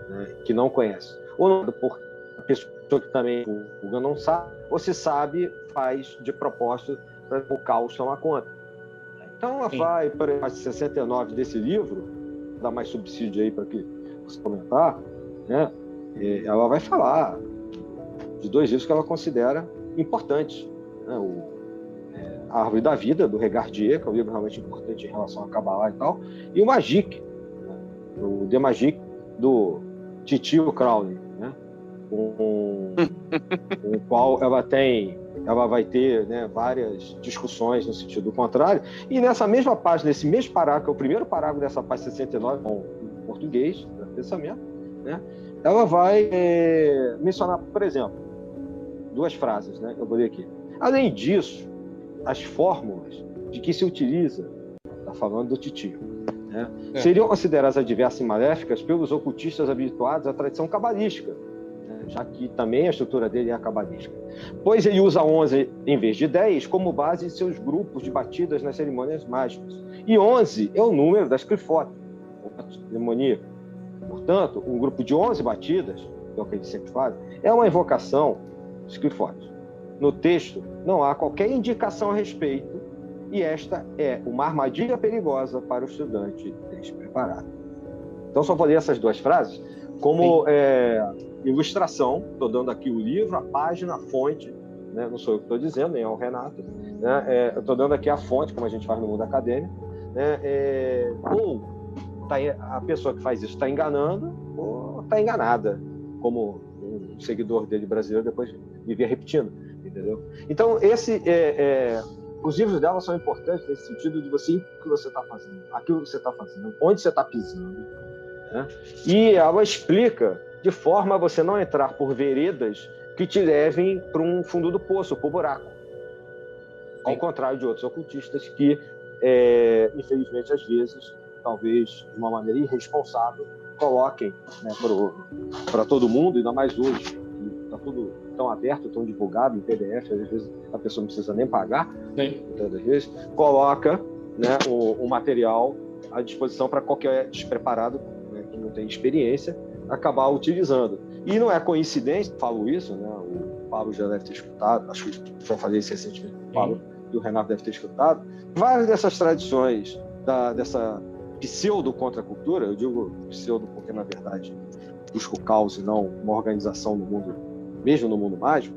né, que não conhece, ou não, por a pessoa que também não sabe, ou se sabe, faz de propósito para o caos tomar conta. Então ela vai para a página 69 desse livro, dá mais subsídio aí para que você comentar, né, ela vai falar de dois livros que ela considera importantes, né, A Árvore da Vida, do Regardier, que é um livro realmente importante em relação a Kabbalah e tal, e o Magic, né, o The Magic, do Titio Crowley, né, com o qual ela vai ter, né, várias discussões no sentido contrário, e nessa mesma página, nesse mesmo parágrafo, que é o primeiro parágrafo dessa página 69, em português, né, pensamento, né, ela vai mencionar, por exemplo, duas frases, né, eu vou ler aqui. Além disso, as fórmulas de que se utiliza, está falando do Titio, né, seriam consideradas adversas e maléficas pelos ocultistas habituados à tradição cabalística, né, já que também a estrutura dele é cabalística. Pois ele usa 11 em vez de 10 como base de seus grupos de batidas nas cerimônias mágicas. E 11 é o número das clifotes, demoníaca. Portanto, um grupo de 11 batidas, que é o que eles sempre fazem, é uma invocação dos clifotes. No texto, não há qualquer indicação a respeito, e esta é uma armadilha perigosa para o estudante despreparado. Então, só vou ler essas duas frases como ilustração. Estou dando aqui o livro, a página, a fonte, né? Não sou eu que estou dizendo, nem é o Renato, né? Eu estou dando aqui a fonte, como a gente faz no mundo acadêmico, né? Ou a pessoa que faz isso está enganando, ou está enganada, como um seguidor dele brasileiro depois vivia repetindo. Entendeu? Então, os livros dela são importantes nesse sentido de você, o que você está fazendo, aquilo que você está fazendo, onde você está pisando, né? E ela explica de forma a você não entrar por veredas que te levem para um fundo do poço, para o buraco. Ao contrário de outros ocultistas que, infelizmente, às vezes, talvez de uma maneira irresponsável, coloquem, né, para todo mundo, ainda mais hoje, está tudo tão aberto, tão divulgado em PDF, às vezes a pessoa não precisa nem pagar, muitas vezes, coloca, né, o material à disposição para qualquer despreparado, né, que não tem experiência, acabar utilizando. E não é coincidência, falo isso, né? O Pablo já deve ter escutado, acho que foi fazer isso recentemente com o Pablo, e o Renato deve ter escutado, várias dessas tradições dessa pseudo-contracultura, eu digo pseudo porque, na verdade, busca o caos e não uma organização no mundo, mesmo no mundo mágico,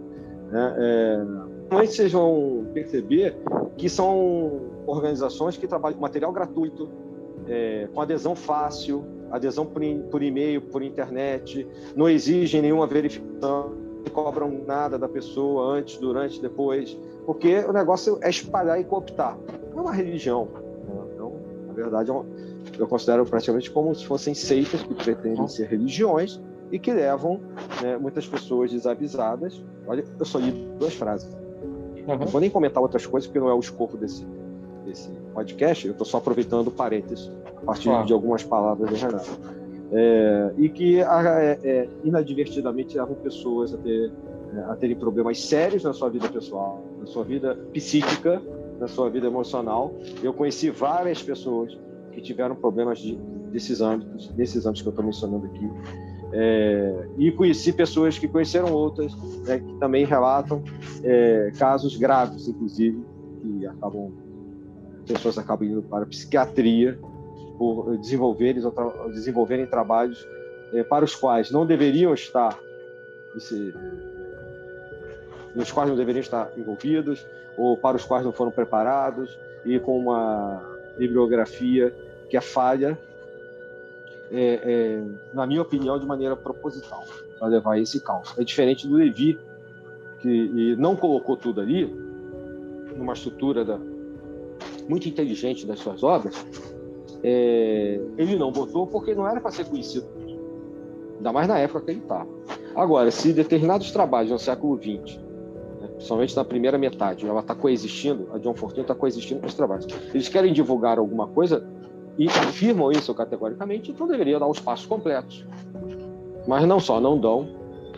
né? Normalmente vocês vão perceber que são organizações que trabalham com material gratuito, com adesão fácil, adesão por e-mail, por internet, não exigem nenhuma verificação, não cobram nada da pessoa antes, durante, depois, porque o negócio é espalhar e cooptar. É uma religião. Então, na verdade, eu considero praticamente como se fossem seitas que pretendem ser religiões e que levam, né, muitas pessoas desavisadas. Olha, eu só li 2 frases. Não vou nem comentar outras coisas, porque não é o escopo desse podcast, eu estou só aproveitando parênteses a partir de algumas palavras do Renato. E que inadvertidamente levam pessoas a terem problemas sérios na sua vida pessoal, na sua vida psíquica, na sua vida emocional. Eu conheci várias pessoas que tiveram problemas nesses âmbitos que eu estou mencionando aqui. E conheci pessoas que conheceram outras, né, que também relatam casos graves, inclusive, que pessoas acabam indo para a psiquiatria por desenvolverem trabalhos para os quais não deveriam estar nos quais não deveriam estar envolvidos, ou para os quais não foram preparados, e com uma bibliografia que é falha, na minha opinião, de maneira proposital, para levar a esse caos. É diferente do Levi, que não colocou tudo ali, numa estrutura muito inteligente das suas obras. Ele não botou porque não era para ser conhecido, ainda mais na época que ele estava. Agora, se determinados trabalhos no século XX, né, principalmente na primeira metade, ela está coexistindo, a John Fortune está coexistindo com os trabalhos, eles querem divulgar alguma coisa e afirmam isso categoricamente, então deveriam dar os passos completos. Mas não só não dão,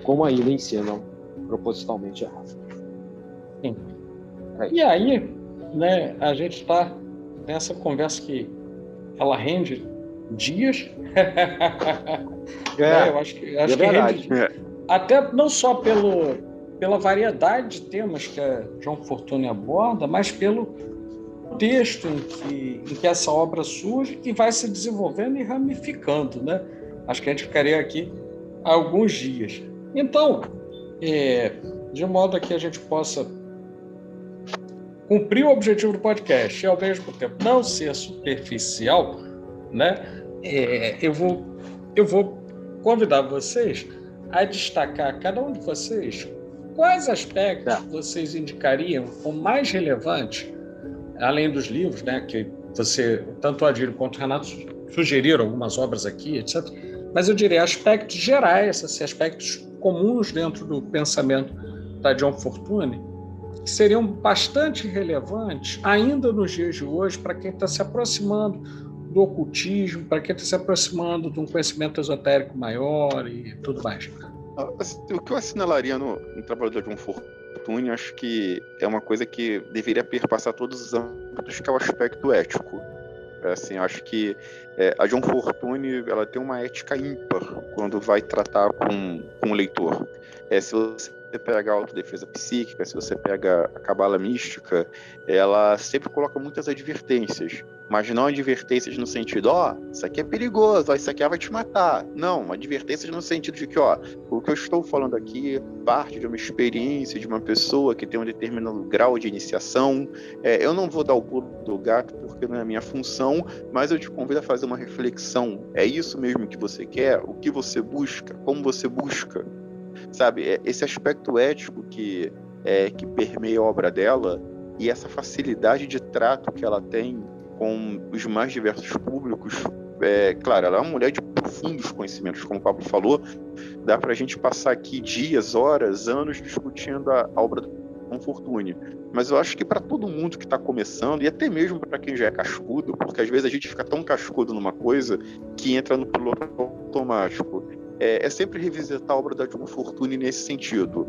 como ainda ensinam propositalmente errado. Sim. E aí, né, a gente está nessa conversa que ela rende dias. Eu acho que rende, até não só pela variedade de temas que a John Fortune aborda, mas pelo texto em que essa obra surge e vai se desenvolvendo e ramificando, né? Acho que a gente ficaria aqui há alguns dias. Então, de modo que a gente possa cumprir o objetivo do podcast e, ao mesmo tempo, não ser superficial, né? Eu vou convidar vocês a destacar, cada um de vocês, quais aspectos vocês indicariam como mais relevantes, além dos livros, né, que tanto o Adílio quanto o Renato sugeriram algumas obras aqui, etc. Mas eu diria aspectos gerais, assim, aspectos comuns dentro do pensamento da John Fortune, que seriam bastante relevantes ainda nos dias de hoje para quem está se aproximando do ocultismo, para quem está se aproximando de um conhecimento esotérico maior e tudo mais. O que eu assinalaria no trabalho da John Fortune, acho que é uma coisa que deveria perpassar todos os âmbitos, que é o aspecto ético. Assim, acho que a John Fortune, ela tem uma ética ímpar quando vai tratar com o leitor. Se você pega a autodefesa psíquica, se você pega a cabala mística, ela sempre coloca muitas advertências, mas não advertências no sentido, isso aqui é perigoso, isso aqui vai te matar. Não, advertências no sentido de que, o que eu estou falando aqui parte de uma experiência de uma pessoa que tem um determinado grau de iniciação. Eu não vou dar o pulo do gato porque não é a minha função, mas eu te convido a fazer uma reflexão. É isso mesmo que você quer? O que você busca? Como você busca? Sabe, esse aspecto ético que permeia a obra dela e essa facilidade de trato que ela tem com os mais diversos públicos. Claro, ela é uma mulher de profundos conhecimentos, como o Pablo falou. Dá pra gente passar aqui dias, horas, anos discutindo a obra do John Fortune. Mas eu acho que para todo mundo que está começando, e até mesmo para quem já é cascudo, porque às vezes a gente fica tão cascudo numa coisa que entra no piloto automático. É sempre revisitar a obra da John Fortune nesse sentido.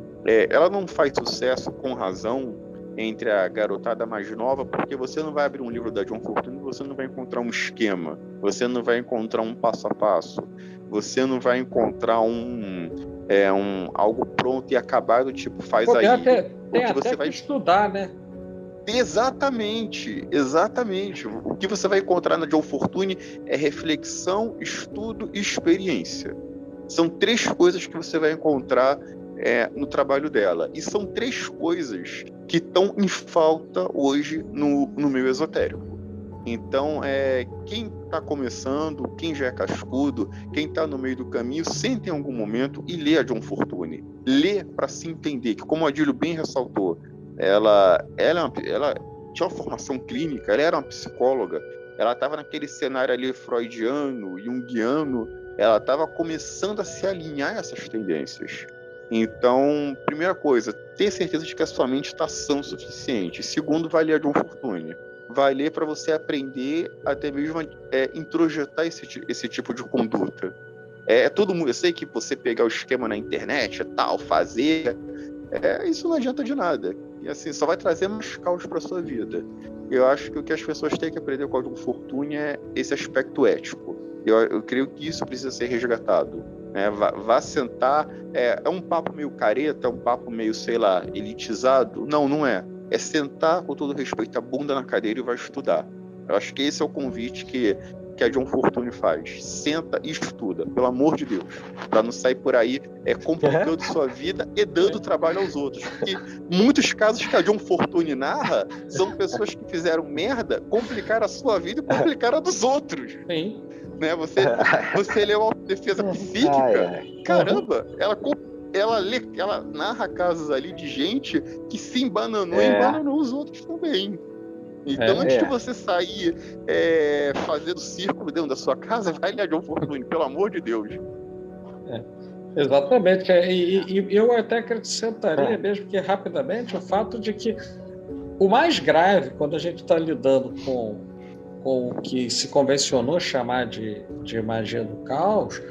Ela não faz sucesso, com razão, entre a garotada mais nova, porque você não vai abrir um livro da John Fortune, você não vai encontrar um esquema, você não vai encontrar um passo a passo, você não vai encontrar algo pronto e acabado, tipo, faz aí. Tem até que estudar, né? Exatamente. O que você vai encontrar na John Fortune é reflexão, estudo e experiência. São 3 coisas que você vai encontrar no trabalho dela. E são 3 coisas que estão em falta hoje no meio esotérico. Então, quem está começando, quem já é cascudo, quem está no meio do caminho, senta em algum momento e lê a John Fortune. Lê para se entender, que como o Adílio bem ressaltou, ela tinha uma formação clínica, ela era uma psicóloga, ela estava naquele cenário ali freudiano, junguiano, ela estava começando a se alinhar a essas tendências. Então, primeira coisa, ter certeza de que a sua mente está sã o suficiente. Segundo, vai ler a John Fortune. Vai ler para você aprender até mesmo introjetar esse tipo de conduta. Todo mundo, eu sei que você pegar o esquema na internet, fazer, isso não adianta de nada. E assim, só vai trazer mais caos para sua vida. Eu acho que o que as pessoas têm que aprender com a John Fortune é esse aspecto ético. Eu creio que isso precisa ser resgatado. Vá sentar, é um papo meio careta, é um papo meio, sei lá, elitizado? Não é. É sentar, com todo respeito, a bunda na cadeira e vai estudar. Eu acho que esse é o convite que a John Fortune faz. Senta e estuda, pelo amor de Deus, para não sair por aí complicando sua vida e dando trabalho aos outros. Porque muitos casos que a John Fortune narra são pessoas que fizeram merda, complicaram a sua vida e complicaram a dos outros. Sim. Né? Você leu a defesa psíquica, caramba, ela narra casos ali de gente que se embananou e embananou os outros também. Então, antes de você sair fazendo círculo dentro da sua casa, vai ler a John Fortune, pelo amor de Deus. Exatamente. E eu até acrescentaria mesmo que, rapidamente, o fato de que o mais grave, quando a gente está lidando com o que se convencionou chamar de magia do caos,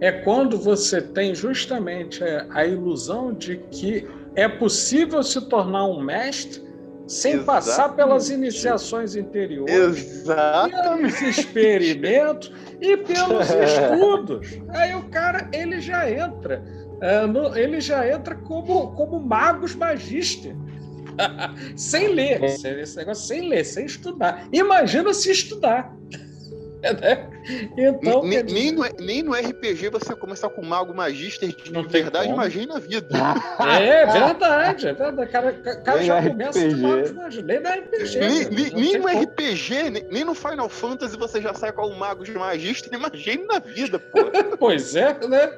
é quando você tem justamente a ilusão de que é possível se tornar um mestre sem passar pelas iniciações interiores, pelos experimentos e pelos estudos. Aí o cara ele já entra como magos magíster. Sem ler, esse negócio sem ler, sem estudar. Imagina se estudar. Então, nem no RPG você começar com mago magíster de verdade, imagina na vida. É verdade. O cara já começa com mago magíster. Nem no RPG. Nem no RPG, nem no Final Fantasy você já sai com um mago de magíster, imagina na vida, pô. Pois é, né?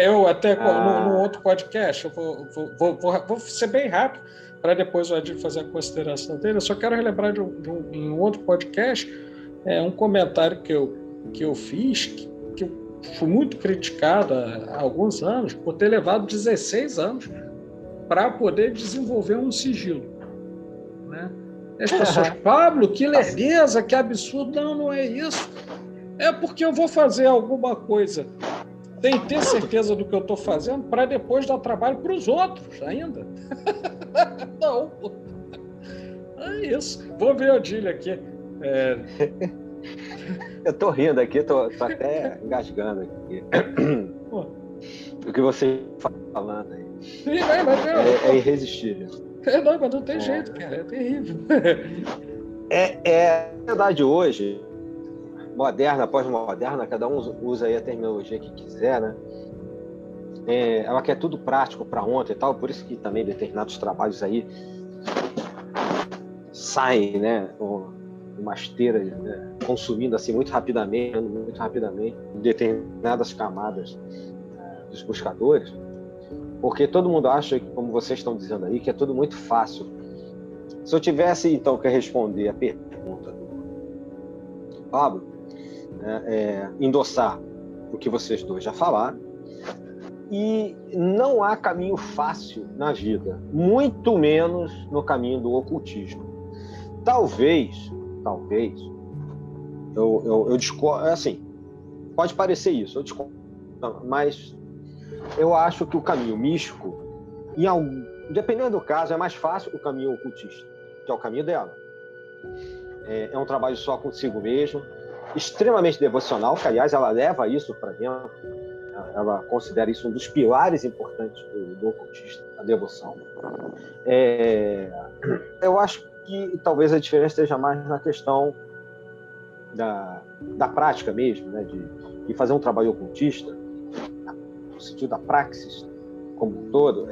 Eu até no outro podcast, eu vou ser bem rápido, para depois o Adílio fazer a consideração dele. Eu só quero relembrar de um outro podcast, um comentário que eu fiz, que eu fui muito criticado há alguns anos por ter levado 16 anos para poder desenvolver um sigilo. Né? E as pessoas, Pablo, que lerdeza, que absurdo. Não é isso. É porque eu vou fazer alguma coisa sem ter certeza do que eu estou fazendo para depois dar trabalho para os outros ainda. Não. É isso. Vou ver o Adílio aqui. Eu tô rindo aqui, tô até engasgando aqui. O que você está falando aí é irresistível. Não, mas não tem jeito, cara. É terrível. Na verdade, hoje, moderna, pós-moderna, cada um usa aí a terminologia que quiser, né? Ela quer tudo prático para ontem e tal, por isso que também determinados trabalhos aí saem, né? Uma esteira, né, consumindo assim muito rapidamente determinadas camadas dos buscadores, porque todo mundo acha que, como vocês estão dizendo aí, que é tudo muito fácil. Se eu tivesse então que responder a pergunta do Pablo, endossar o que vocês dois já falaram, e não há caminho fácil na vida, muito menos no caminho do ocultismo. Talvez eu discordo, assim, pode parecer isso, eu discordo, mas eu acho que o caminho místico, dependendo do caso, é mais fácil o caminho ocultista, que é o caminho dela. É um trabalho só consigo mesmo, extremamente devocional, que, aliás, ela leva isso para dentro. Ela considera isso um dos pilares importantes do ocultista, a devoção. Eu acho que talvez a diferença esteja mais na questão da prática mesmo, né? De fazer um trabalho ocultista, no sentido da praxis como um todo,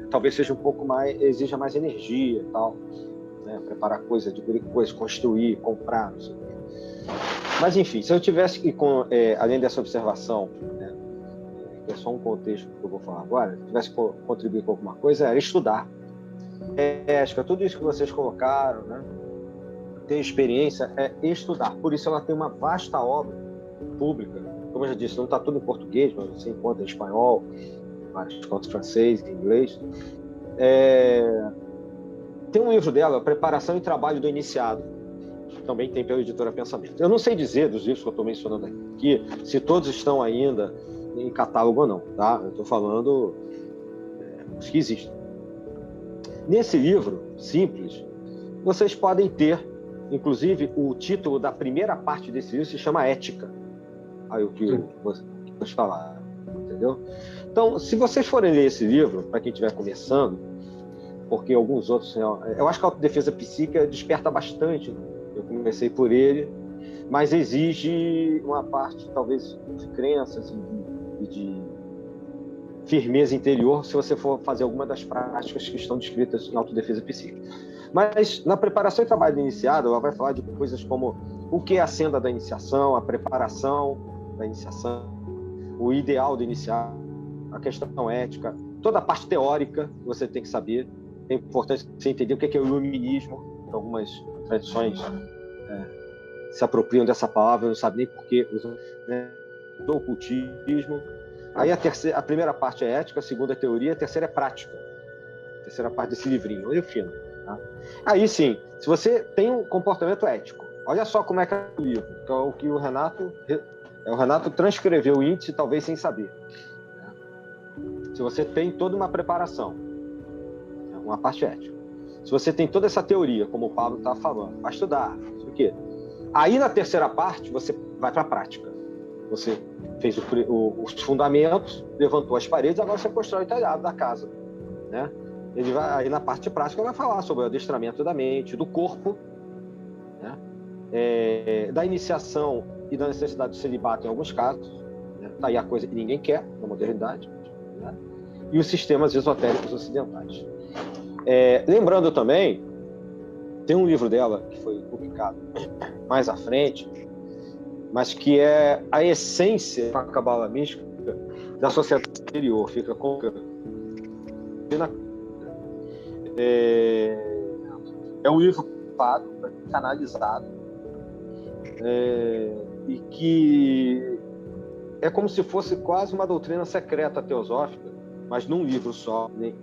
talvez seja um pouco mais, exija mais energia e tal, né? Preparar coisas, adquirir coisas, construir, comprar, não sei o quê. Mas, enfim, se eu tivesse que, além dessa observação, né, que é só um contexto que eu vou falar agora, se tivesse que contribuir com alguma coisa, era estudar. Acho que tudo isso que vocês colocaram, né, ter experiência, é estudar. Por isso ela tem uma vasta obra pública. Como eu já disse, não está tudo em português, mas você encontra em espanhol, vários contos em francês, em inglês. Tem um livro dela, Preparação e Trabalho do Iniciado, também tem pela editora Pensamento. Eu não sei dizer dos livros que eu estou mencionando aqui, se todos estão ainda em catálogo ou não, tá? Eu estou falando os que existem. Nesse livro, simples, vocês podem ter, inclusive, o título da primeira parte desse livro se chama Ética. Aí o que vocês falaram, entendeu? Então, se vocês forem ler esse livro, para quem estiver começando, porque alguns outros... Eu acho que a autodefesa psíquica desperta bastante, né? Eu comecei por ele, mas exige uma parte, talvez, de crenças e de firmeza interior, se você for fazer alguma das práticas que estão descritas em autodefesa psíquica. Mas, na preparação e trabalho do iniciado, ela vai falar de coisas como o que é a senda da iniciação, a preparação da iniciação, o ideal do iniciado, a questão ética, toda a parte teórica que você tem que saber. É importante você entender o que é o iluminismo, algumas tradições se apropriam dessa palavra, não sabem nem por que usam, né? Do ocultismo. Aí a primeira parte é ética, a segunda é teoria, a terceira é prática. A terceira parte desse livrinho, olha o fino. Tá? Aí sim, se você tem um comportamento ético, olha só como é que é o livro, que é o que o Renato transcreveu o índice, talvez sem saber. Se você tem toda uma preparação, uma parte ética. Se você tem toda essa teoria, como o Pablo está falando, vai estudar, não sei o quê. Aí, na terceira parte, você vai para a prática. Você fez os fundamentos, levantou as paredes, agora você constrói o telhado da casa, né? Aí, na parte prática, vai falar sobre o adestramento da mente, do corpo, né? Da iniciação e da necessidade do celibato em alguns casos, né? Tá aí a coisa que ninguém quer na modernidade, né? E os sistemas esotéricos ocidentais. Lembrando também, tem um livro dela que foi publicado mais à frente, mas que é a essência da cabala mística da sociedade exterior. Fica com um livro canalizado, e que é como se fosse quase uma doutrina secreta teosófica, mas num livro só, nem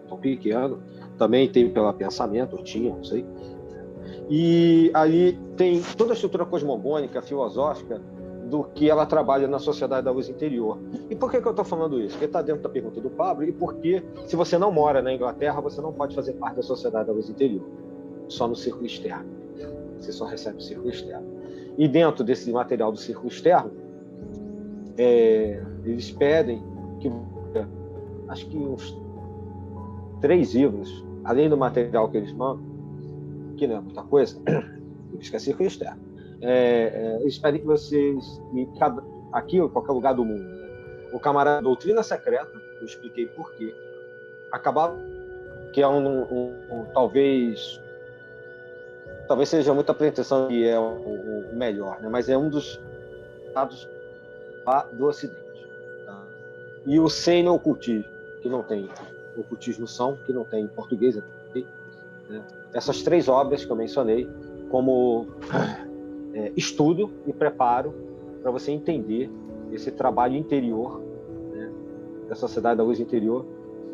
tão pequeno. Também tem pela Pensamento, não sei. E ali tem toda a estrutura cosmogônica, filosófica, do que ela trabalha na Sociedade da Luz Interior. E por que eu estou falando isso? Porque está dentro da pergunta do Pablo, e porque, se você não mora na Inglaterra, você não pode fazer parte da Sociedade da Luz Interior, só no círculo externo. Você só recebe o círculo externo. E dentro desse material do círculo externo, eles pedem que, acho que uns 3 livros, além do material que eles mandam, que não é muita coisa, isso é círculo externo, eles pedem que vocês, aqui ou em qualquer lugar do mundo, né? O camarada Doutrina Secreta, eu expliquei por quê, acabar que é talvez seja muita pretensão que é o melhor, né? Mas é um dos estados do Ocidente, tá? E o semi-ocultismo, que não tem ocultismo que não tem em português, né? Essas 3 obras que eu mencionei como estudo e preparo para você entender esse trabalho interior, né, da Sociedade da Luz Interior,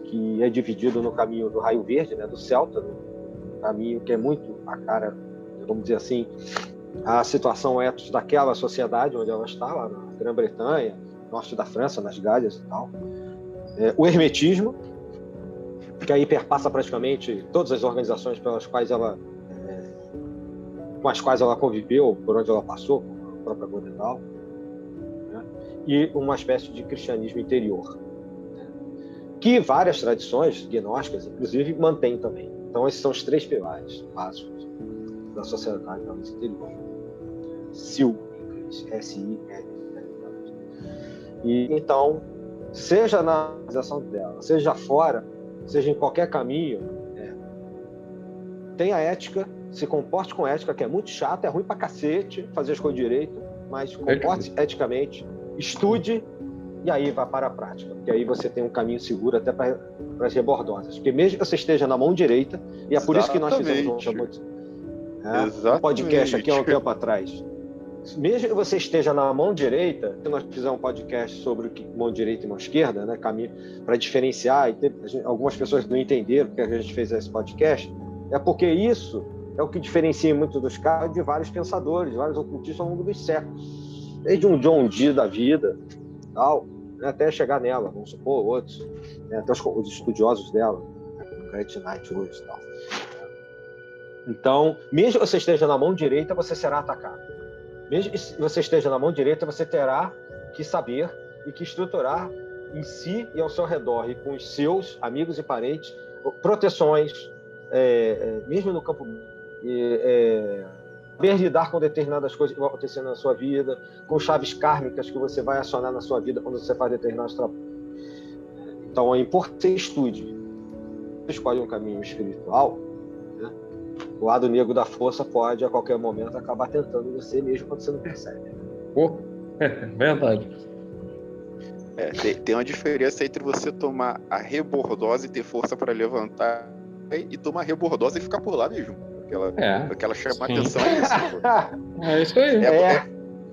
que é dividido no caminho do raio verde, né, do Celta, um caminho que é muito a cara, vamos dizer assim, a situação ethos daquela sociedade onde ela está, lá na Grã-Bretanha, norte da França, nas Galhas e tal. O hermetismo, que aí perpassa praticamente todas as organizações com as quais ela conviveu, por onde ela passou, como a própria Godendal, né? E uma espécie de cristianismo interior, né? Que várias tradições gnósticas, inclusive, mantêm também. Então, esses são os 3 pilares básicos da sociedade interior. SIL, S-I-L. E então, seja na organização dela, seja fora, seja em qualquer caminho, tenha ética, se comporte com ética, que é muito chato, é ruim pra cacete fazer as coisas direito, mas comporte eticamente, estude e aí vá para a prática, porque aí você tem um caminho seguro até para as rebordosas. Porque mesmo que você esteja na mão direita, e é por isso que nós fizemos um podcast aqui há um tempo atrás. Mesmo que você esteja na mão direita, nós fizemos um podcast sobre mão direita e mão esquerda, né, caminho para diferenciar, e algumas pessoas não entenderam porque a gente fez esse podcast, é porque isso é o que diferencia muito dos caras de vários pensadores, vários ocultistas ao longo dos séculos. Desde um John Dee da vida, tal, né, até chegar nela, vamos supor, outros, né, até os estudiosos dela, o Gretchen Knight hoje e tal. Então, mesmo que você esteja na mão direita, você será atacado. Mesmo que você esteja na mão direita, você terá que saber e que estruturar em si e ao seu redor, e com os seus amigos e parentes, proteções, mesmo no campo, saber lidar com determinadas coisas que vão acontecendo na sua vida, com chaves kármicas que você vai acionar na sua vida quando você faz determinados trabalhos. Então, é importante que você estude. Você escolhe um caminho espiritual, né? O lado negro da força pode, a qualquer momento, acabar tentando você mesmo quando você não percebe. Verdade. Tem uma diferença entre você tomar a rebordose e ter força para levantar e tomar a rebordose e ficar por lá mesmo. Aquela chama a atenção é isso. Pô. É isso aí.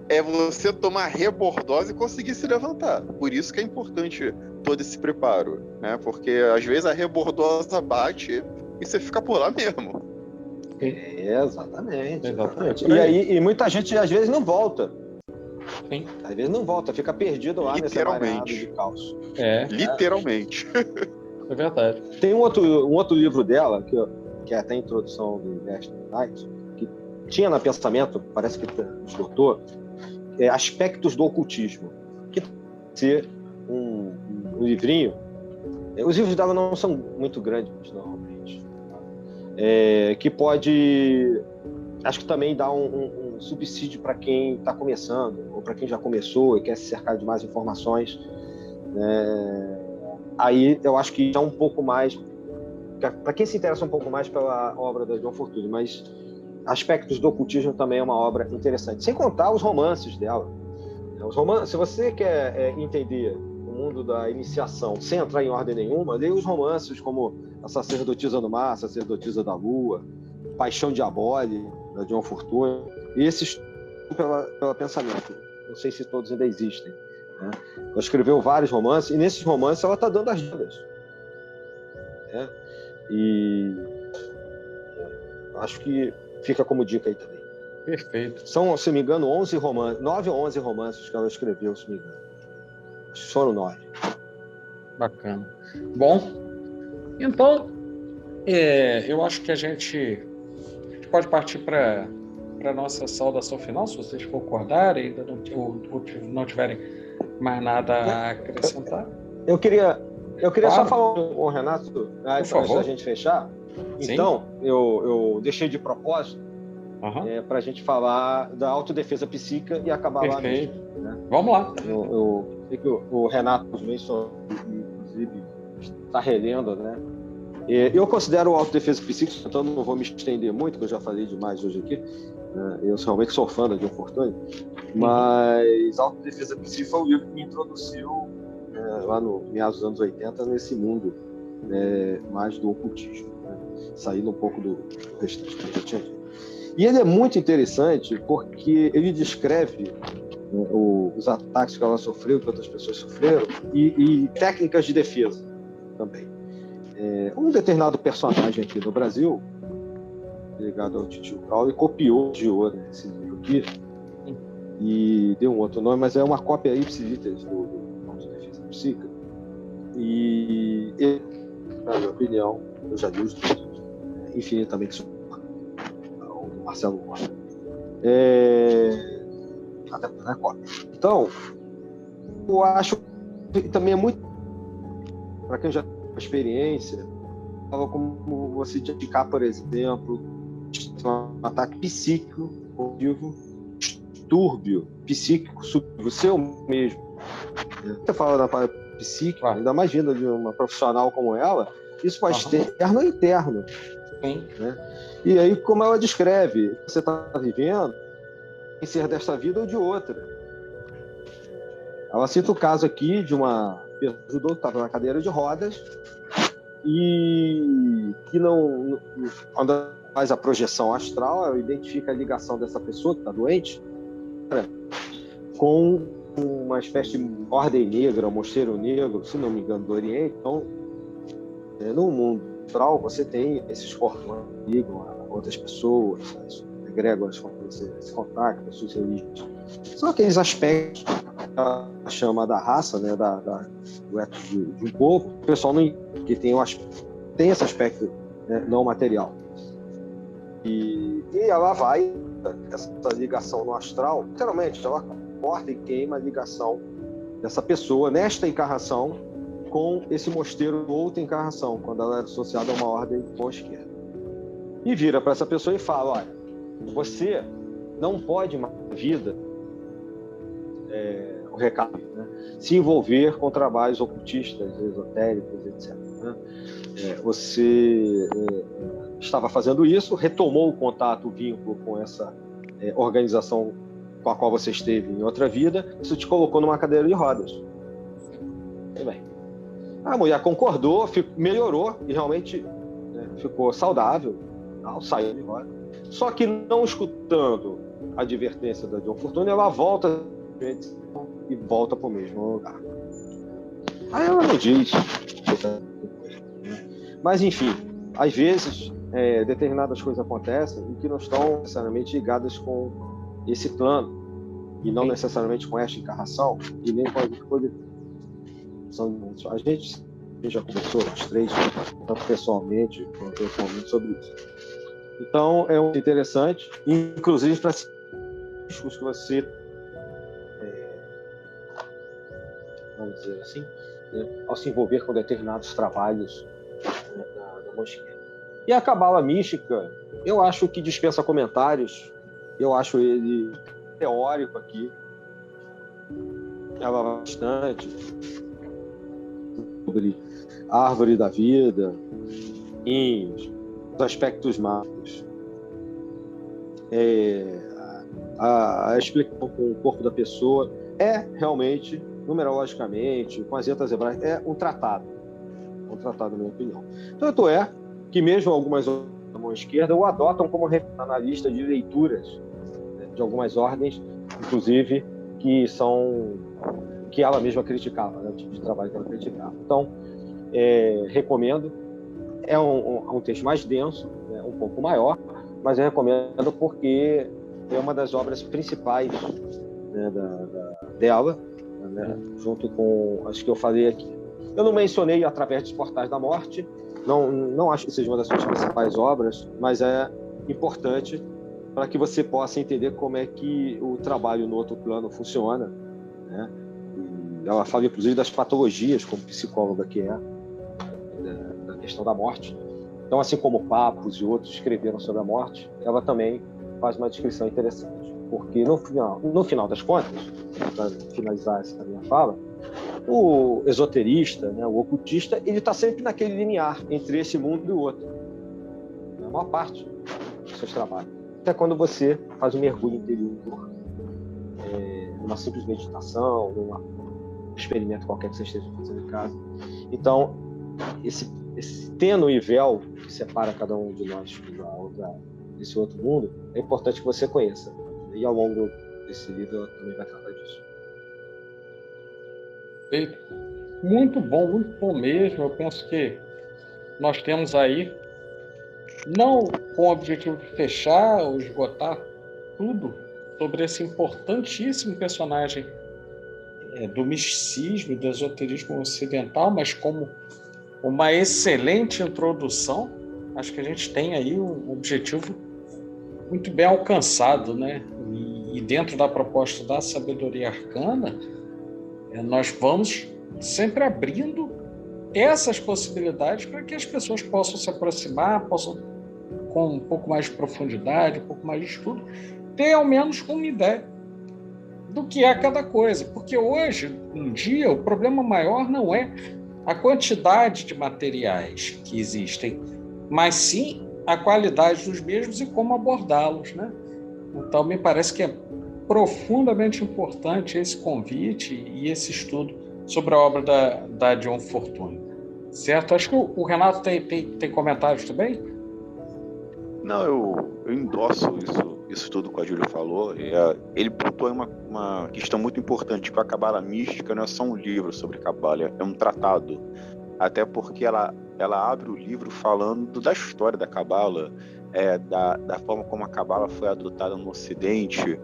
É você tomar a rebordose e conseguir se levantar. Por isso que é importante todo esse preparo, né? Porque às vezes a rebordosa bate e você fica por lá mesmo. Exatamente. E muita gente às vezes não volta. Sim. Às vezes não volta, fica perdido lá nesse emaranhado de caos. Literalmente. É verdade. Tem um outro livro dela, que é até a introdução do Gretchen Knight, que tinha no pensamento, parece que esgotou, Aspectos do Ocultismo, que ser um livrinho. Os livros dela não são muito grandes, normalmente. Que pode, acho que também dá um subsídio para quem está começando, ou para quem já começou e quer se cercar de mais informações. Aí eu acho que é um pouco mais, para quem se interessa um pouco mais pela obra da John Fortune, mas Aspectos do Ocultismo também é uma obra interessante, sem contar os romances dela. Se você quer entender o mundo da iniciação sem entrar em ordem nenhuma, leia os romances como A Sacerdotisa do Mar, A Sacerdotisa da Lua, Paixão de Abole, da John Fortune, e esses pela pensamento. Não sei se todos ainda existem, né? Ela escreveu vários romances, e nesses romances ela está dando as dicas, né? E acho que fica como dica aí também. Perfeito. São, se me engano, 9 ou 11 romances que ela escreveu, se me engano. Acho que foram 9. Bacana. Bom, então, eu acho que a gente pode partir para a nossa saudação final, se vocês concordarem, ainda não tiverem mais nada a acrescentar. Eu queria Claro. só falar com o Renato, antes da gente fechar. Sim. Então, eu deixei de propósito para a gente falar da autodefesa psíquica e acabar Perfeito. lá mesmo, né? Vamos lá. Eu sei que o Renato mencionou, inclusive, está relendo, né? Eu considero a autodefesa psíquica, então não vou me estender muito, porque eu já falei demais hoje aqui, né? Eu realmente sou fã da John Fortune, mas a autodefesa psíquica foi o livro que me introduziu lá no meados dos anos 80 nesse mundo mais do ocultismo, né? Saindo um pouco do restante que eu já tinha dito. E ele é muito interessante porque ele descreve os ataques que ela sofreu, que outras pessoas sofreram, e técnicas de defesa também. Um determinado personagem aqui no Brasil, ligado ao Titio Crowley, copiou esse livro aqui e deu um outro nome, mas é uma cópia ipsis literis do Autodefesa Psíquica. E na minha opinião, eu já li os livros, infinitamente superior ao do Marcelo Gomes. Até porque não é cópia. Então, eu acho que também é muito, para quem já tem experiência, como você indicar, por exemplo, um ataque psíquico, distúrbio psíquico subjetivo seu mesmo. Você fala da parte psíquica, ainda mais vinda de uma profissional como ela, isso pode ser externo ou interno. Né? E aí, como ela descreve, você está vivendo em ser desta vida ou de outra. Ela cita o caso aqui de uma pessoa que estava na cadeira de rodas e que não, quando faz a projeção astral, ela identifica a ligação dessa pessoa que está doente, né, com uma espécie de ordem negra, um mosteiro negro, se não me engano, do Oriente. Então, no mundo astral, você tem esses corpos que ligam a outras pessoas, as egrégoras com você se contacta, suas religiões. São aqueles aspectos que ela chama da raça, né, do ethos de um povo, o pessoal não, que tem esse aspecto, né, não material. E ela vai, essa ligação no astral, literalmente, ela corta e queima a ligação dessa pessoa nesta encarnação com esse mosteiro outra encarnação, quando ela é associada a uma ordem com a esquerda. E vira para essa pessoa e fala: olha, você não pode mais na vida, o recado, né, se envolver com trabalhos ocultistas, esotéricos, etc. Né? Você estava fazendo isso, retomou o contato, o vínculo com essa organização com a qual você esteve em outra vida, isso te colocou numa cadeira de rodas. Muito bem. A mulher concordou, melhorou e realmente ficou saudável, saiu de roda. Só que não escutando a advertência da John Fortune, ela volta e volta para o mesmo lugar. Aí ela não diz. Mas, enfim, às vezes, determinadas coisas acontecem e que não estão necessariamente ligadas com esse plano, e não necessariamente com esta encarnação, e nem com a a gente já conversou, os três, tanto pessoalmente quanto pessoalmente, sobre isso. Então, é muito interessante, inclusive para riscos que você, vamos dizer assim, ao se envolver com determinados trabalhos da mão esquerda. E a cabala mística, eu acho que dispensa comentários, eu acho ele teórico aqui, ela bastante sobre a árvore da vida, os aspectos mágicos, a explicação com o corpo da pessoa é realmente, numerologicamente, com as letras hebraicas, é um tratado, na minha opinião. Tanto é que mesmo algumas da mão esquerda o adotam como analista de leituras, né, de algumas ordens, inclusive, que ela mesma criticava, né, o tipo de trabalho que ela criticava. Então, recomendo. É um texto mais denso, né, um pouco maior, mas eu recomendo porque é uma das obras principais, né, dela, né, junto com as que eu falei aqui. Eu não mencionei Através dos Portais da Morte, não acho que seja uma das suas principais obras, mas é importante para que você possa entender como é que o trabalho no outro plano funciona, né? E ela fala, inclusive, das patologias, como psicóloga que é, da questão da morte. Então, assim como Papos e outros escreveram sobre a morte, ela também faz uma descrição interessante, porque no final das contas, para finalizar essa minha fala, o esoterista, né, o ocultista, ele está sempre naquele limiar entre esse mundo e o outro. A maior parte dos seus trabalhos. Até quando você faz um mergulho interior, numa simples meditação, num experimento qualquer que você esteja fazendo em casa. Então, esse tênue véu que separa cada um de nós desse outro mundo, é importante que você conheça. E ao longo desse livro também vai tratar disso. Muito bom mesmo. Eu penso que nós temos aí, não com o objetivo de fechar ou esgotar tudo sobre esse importantíssimo personagem do misticismo e do esoterismo ocidental, mas como uma excelente introdução. Acho que a gente tem aí um objetivo muito bem alcançado, né? E dentro da proposta da sabedoria arcana, nós vamos sempre abrindo essas possibilidades para que as pessoas possam se aproximar, possam, com um pouco mais de profundidade, um pouco mais de estudo, ter ao menos uma ideia do que é cada coisa. Porque hoje em dia, o problema maior não é a quantidade de materiais que existem, mas sim a qualidade dos mesmos e como abordá-los, né? Então, me parece que é profundamente importante esse convite e esse estudo sobre a obra da John Fortune. Certo? Acho que o Renato tem comentários também? Não, eu endosso isso tudo que a Júlia falou. Ele pontuou uma questão muito importante, que a Cabala Mística não é só um livro sobre Cabala, é um tratado. Até porque ela abre o livro falando da história da Cabala, da forma como a Cabala foi adotada no Ocidente.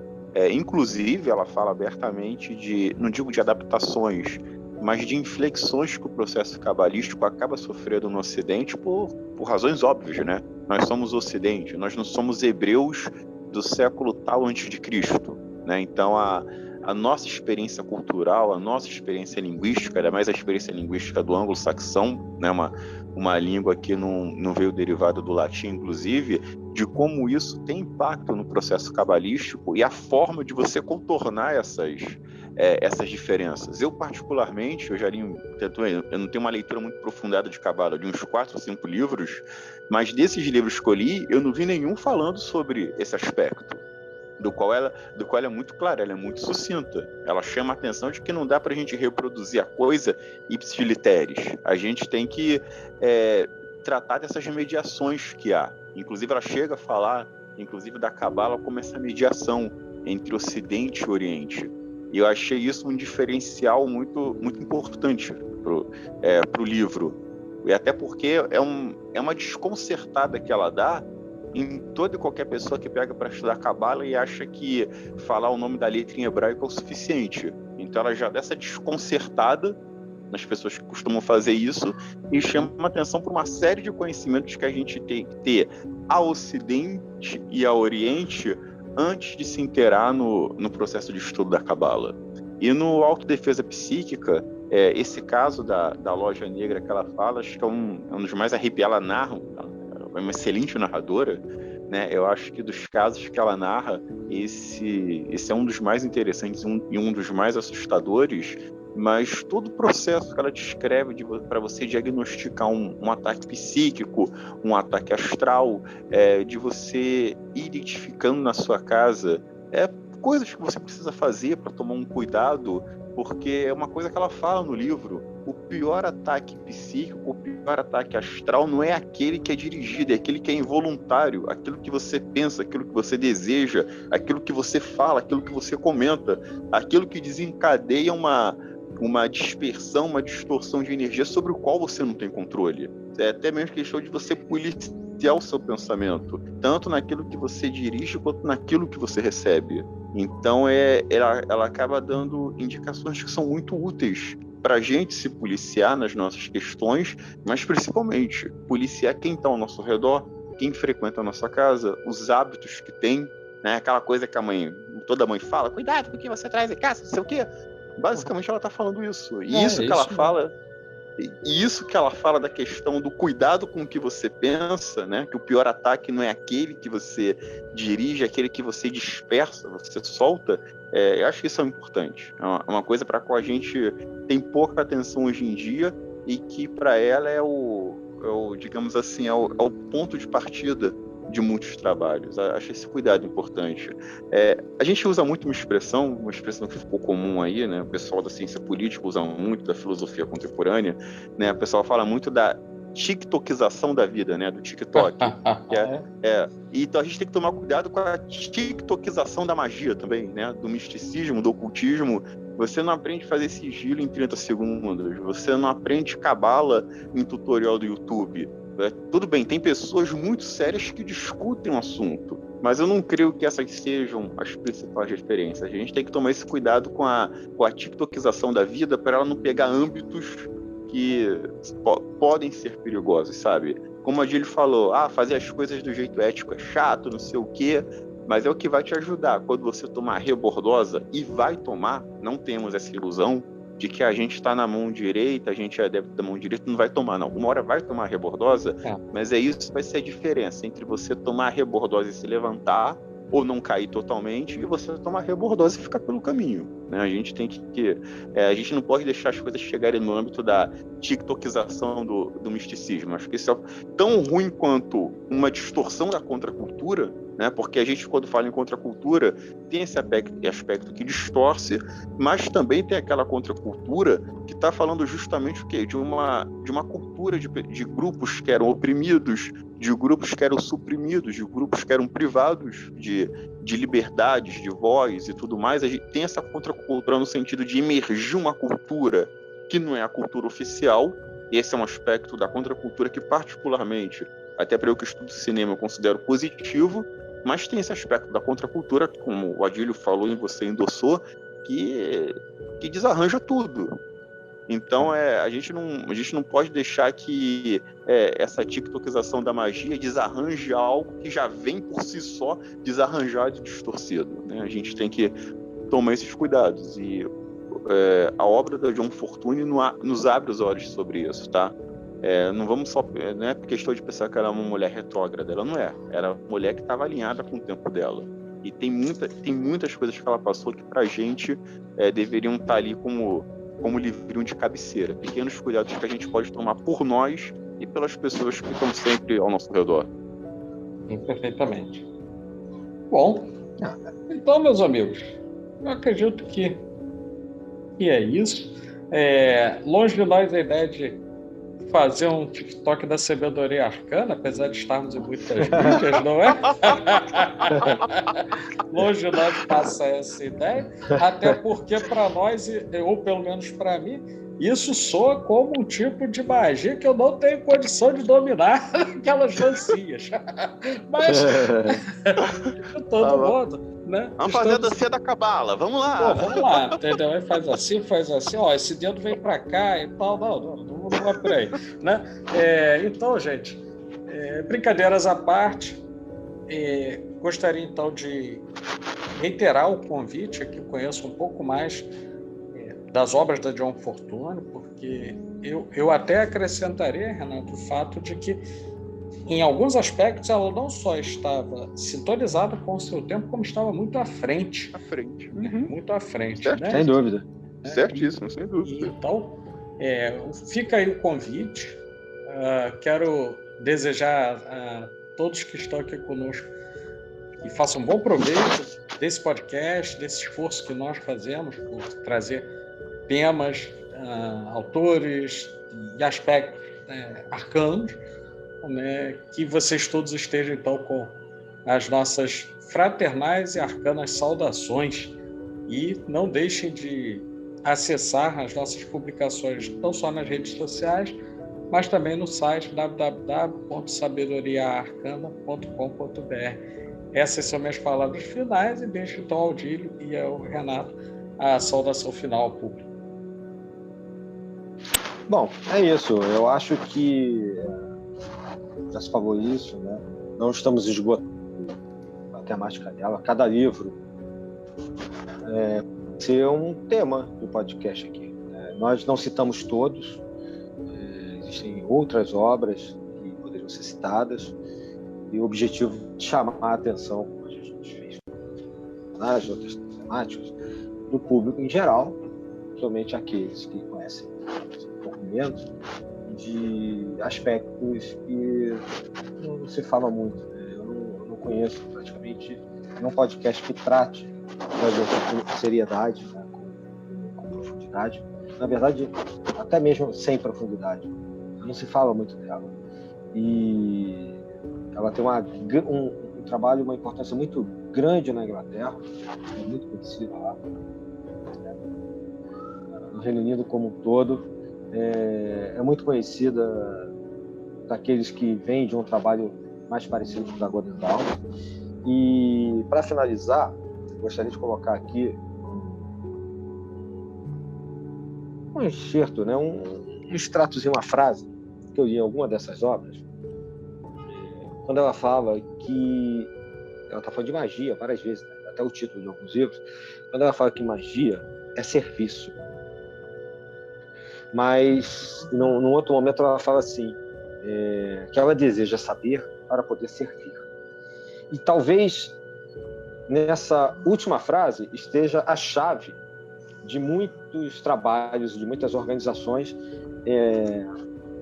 Inclusive, ela fala abertamente não digo de adaptações, mas de inflexões que o processo cabalístico acaba sofrendo no Ocidente por razões óbvias, né? Nós somos Ocidente, nós não somos hebreus do século tal antes de Cristo, né? Então, a nossa experiência cultural, a nossa experiência linguística, ainda mais a experiência linguística do anglo-saxão, né? Uma língua que não veio derivada do latim, inclusive, de como isso tem impacto no processo cabalístico e a forma de você contornar essas diferenças. Eu, particularmente, eu não tenho uma leitura muito aprofundada de Cabala, de uns 4 ou 5 livros, mas desses livros que escolhi, eu não vi nenhum falando sobre esse aspecto, do qual ela é muito clara, ela é muito sucinta. Ela chama a atenção de que não dá para a gente reproduzir a coisa ipsis literis. A gente tem que tratar dessas mediações que há. Inclusive, ela chega a falar, inclusive, da Cabala como essa mediação entre Ocidente e Oriente. E eu achei isso um diferencial muito, muito importante pro livro. E até porque é uma desconcertada que ela dá em toda e qualquer pessoa que pega para estudar Cabala e acha que falar o nome da letra em hebraico é o suficiente. Então ela já dá essa desconcertada nas pessoas que costumam fazer isso e chama atenção para uma série de conhecimentos que a gente tem que ter a Ocidente e a Oriente antes de se inteirar no processo de estudo da Cabala. E no Autodefesa Psíquica, esse caso da Loja Negra que ela fala, acho que é um dos mais arrepiados. Ela narra, é uma excelente narradora, né? Eu acho que dos casos que ela narra, esse é um dos mais interessantes e um dos mais assustadores, mas todo o processo que ela descreve para você diagnosticar um ataque psíquico, um ataque astral, de você ir identificando na sua casa coisas que você precisa fazer para tomar um cuidado, porque é uma coisa que ela fala no livro. O pior ataque psíquico, o pior ataque astral não é aquele que é dirigido, é aquele que é involuntário, aquilo que você pensa, aquilo que você deseja, aquilo que você fala, aquilo que você comenta, aquilo que desencadeia uma dispersão, uma distorção de energia sobre o qual você não tem controle. É até mesmo questão de você policiar o seu pensamento, tanto naquilo que você dirige quanto naquilo que você recebe. Então ela acaba dando indicações que são muito úteis para a gente se policiar nas nossas questões, mas principalmente policiar quem está ao nosso redor, quem frequenta a nossa casa, os hábitos que tem, né? Aquela coisa que toda mãe fala, cuidado com o que você traz em casa, não sei o quê. Basicamente ela está falando isso. E isso que ela fala, e isso que ela fala da questão do cuidado com o que você pensa, né? Que o pior ataque não é aquele que você dirige, é aquele que você dispersa, você solta. Eu acho que isso é importante. É uma coisa para a qual a gente tem pouca atenção hoje em dia e que para ela digamos assim, é o ponto de partida de muitos trabalhos. Acho esse cuidado importante. A gente usa muito uma expressão que ficou comum aí, né? O pessoal da ciência política usa muito, da filosofia contemporânea, né? O pessoal fala muito da tiktokização da vida, né? Do TikTok. Então a gente tem que tomar cuidado com a tiktokização da magia também, né? Do misticismo, do ocultismo. Você não aprende a fazer sigilo em 30 segundos. Você não aprende cabala em tutorial do YouTube. Tudo bem, tem pessoas muito sérias que discutem o assunto, mas eu não creio que essas sejam as principais referências. A gente tem que tomar esse cuidado com a tiktokização da vida para ela não pegar âmbitos que podem ser perigosas, sabe? Como a Jill falou, fazer as coisas do jeito ético é chato, não sei o quê, mas é o que vai te ajudar. Quando você tomar rebordosa, e vai tomar, não temos essa ilusão de que a gente está na mão direita, a gente é adepto da mão direita, não vai tomar, não. Uma hora vai tomar rebordosa, mas isso que vai ser a diferença entre você tomar rebordosa e se levantar, ou não cair totalmente, e você tomar rebordose e ficar pelo caminho, né? A gente tem que a gente não pode deixar as coisas chegarem no âmbito da tiktokização do misticismo. Acho que isso é tão ruim quanto uma distorção da contracultura, né? Porque a gente, quando fala em contracultura, tem esse aspecto que distorce, mas também tem aquela contracultura que está falando justamente o quê? De uma cultura de grupos que eram oprimidos, de grupos que eram suprimidos, de grupos que eram privados de liberdades, de voz e tudo mais. A gente tem essa contracultura no sentido de emergir uma cultura que não é a cultura oficial. Esse é um aspecto da contracultura que, particularmente, até para eu que estudo cinema, eu considero positivo, mas tem esse aspecto da contracultura, como o Adílio falou e você endossou, que desarranja tudo. Então, a gente não pode deixar que essa tiktokização da magia desarranje algo que já vem por si só desarranjado e distorcido, né? A gente tem que tomar esses cuidados. E a obra da John Fortune nos abre os olhos sobre isso, tá? Não vamos só... Não é questão de pensar que ela é uma mulher retrógrada. Ela não é. Era uma mulher que estava alinhada com o tempo dela. E tem muitas coisas que ela passou que, pra gente, deveriam estar ali como livrinho de cabeceira, pequenos cuidados que a gente pode tomar por nós e pelas pessoas que estão sempre ao nosso redor. Perfeitamente. Bom, então, meus amigos, eu acredito que é isso. Longe de nós a ideia de fazer um TikTok da sabedoria arcana, apesar de estarmos em muitas mídias, não é? Longe de nós passa essa ideia, até porque para nós, ou pelo menos para mim, isso soa como um tipo de magia que eu não tenho condição de dominar aquelas dancinhas. Mas, de todo modo, né? Vamos fazer a dancinha da cabala, vamos lá. Vamos lá, entendeu? Aí faz assim, esse dedo vem para cá e tal, não vai por aí, né? Então, gente, brincadeiras à parte, gostaria então de reiterar o convite aqui, conheço um pouco mais das obras da John Fortune, porque eu até acrescentaria, Renato, o fato de que em alguns aspectos ela não só estava sintonizada com o seu tempo, como estava muito à frente. Muito à frente, certo, né? Sem dúvida. Certíssimo, sem dúvida. Então, fica aí o convite. Quero desejar a todos que estão aqui conosco que façam um bom proveito desse podcast, desse esforço que nós fazemos por trazer temas, autores e aspectos arcanos, né, que vocês todos estejam, então, com as nossas fraternais e arcanas saudações. E não deixem de acessar as nossas publicações, não só nas redes sociais, mas também no site www.sabedoriaarcana.com.br. Essas são minhas palavras finais e deixo, então, ao Dílio e ao Renato a saudação final ao público. Bom, é isso. Eu acho que já se falou isso, né? Não estamos esgotando a temática dela. Cada livro ser um tema do podcast aqui. Nós não citamos todos. Existem outras obras que poderiam ser citadas e o objetivo de chamar a atenção, como a gente fez nas outras temáticas, do público em geral, somente aqueles que conhecem um pouco menos, de aspectos que não se fala muito. Eu não conheço praticamente nenhum podcast que trate da doença com seriedade, né, com profundidade. Na verdade, até mesmo sem profundidade. Não se fala muito dela. E ela tem um trabalho, uma importância muito grande na Inglaterra, é muito conhecida lá. No Reino Unido como um todo, é muito conhecida daqueles que vêm de um trabalho mais parecido com o da Golden Dawn. E, para finalizar, gostaria de colocar aqui um excerto, né? um extratozinho, uma frase que eu li em alguma dessas obras, quando ela fala que... Ela está falando de magia várias vezes, né? Até o título de alguns livros. Quando ela fala que magia é serviço. Mas, num outro momento, ela fala assim, que ela deseja saber para poder servir. E talvez nessa última frase esteja a chave de muitos trabalhos, de muitas organizações,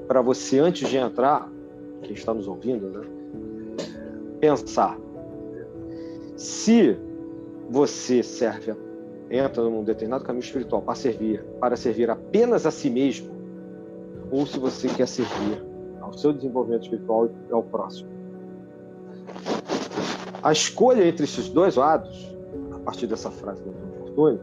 para você, antes de entrar, quem está nos ouvindo, né, pensar. Se você entra num determinado caminho espiritual para servir apenas a si mesmo, ou se você quer servir ao seu desenvolvimento espiritual e ao próximo. A escolha entre esses dois lados, a partir dessa frase do John Fortune,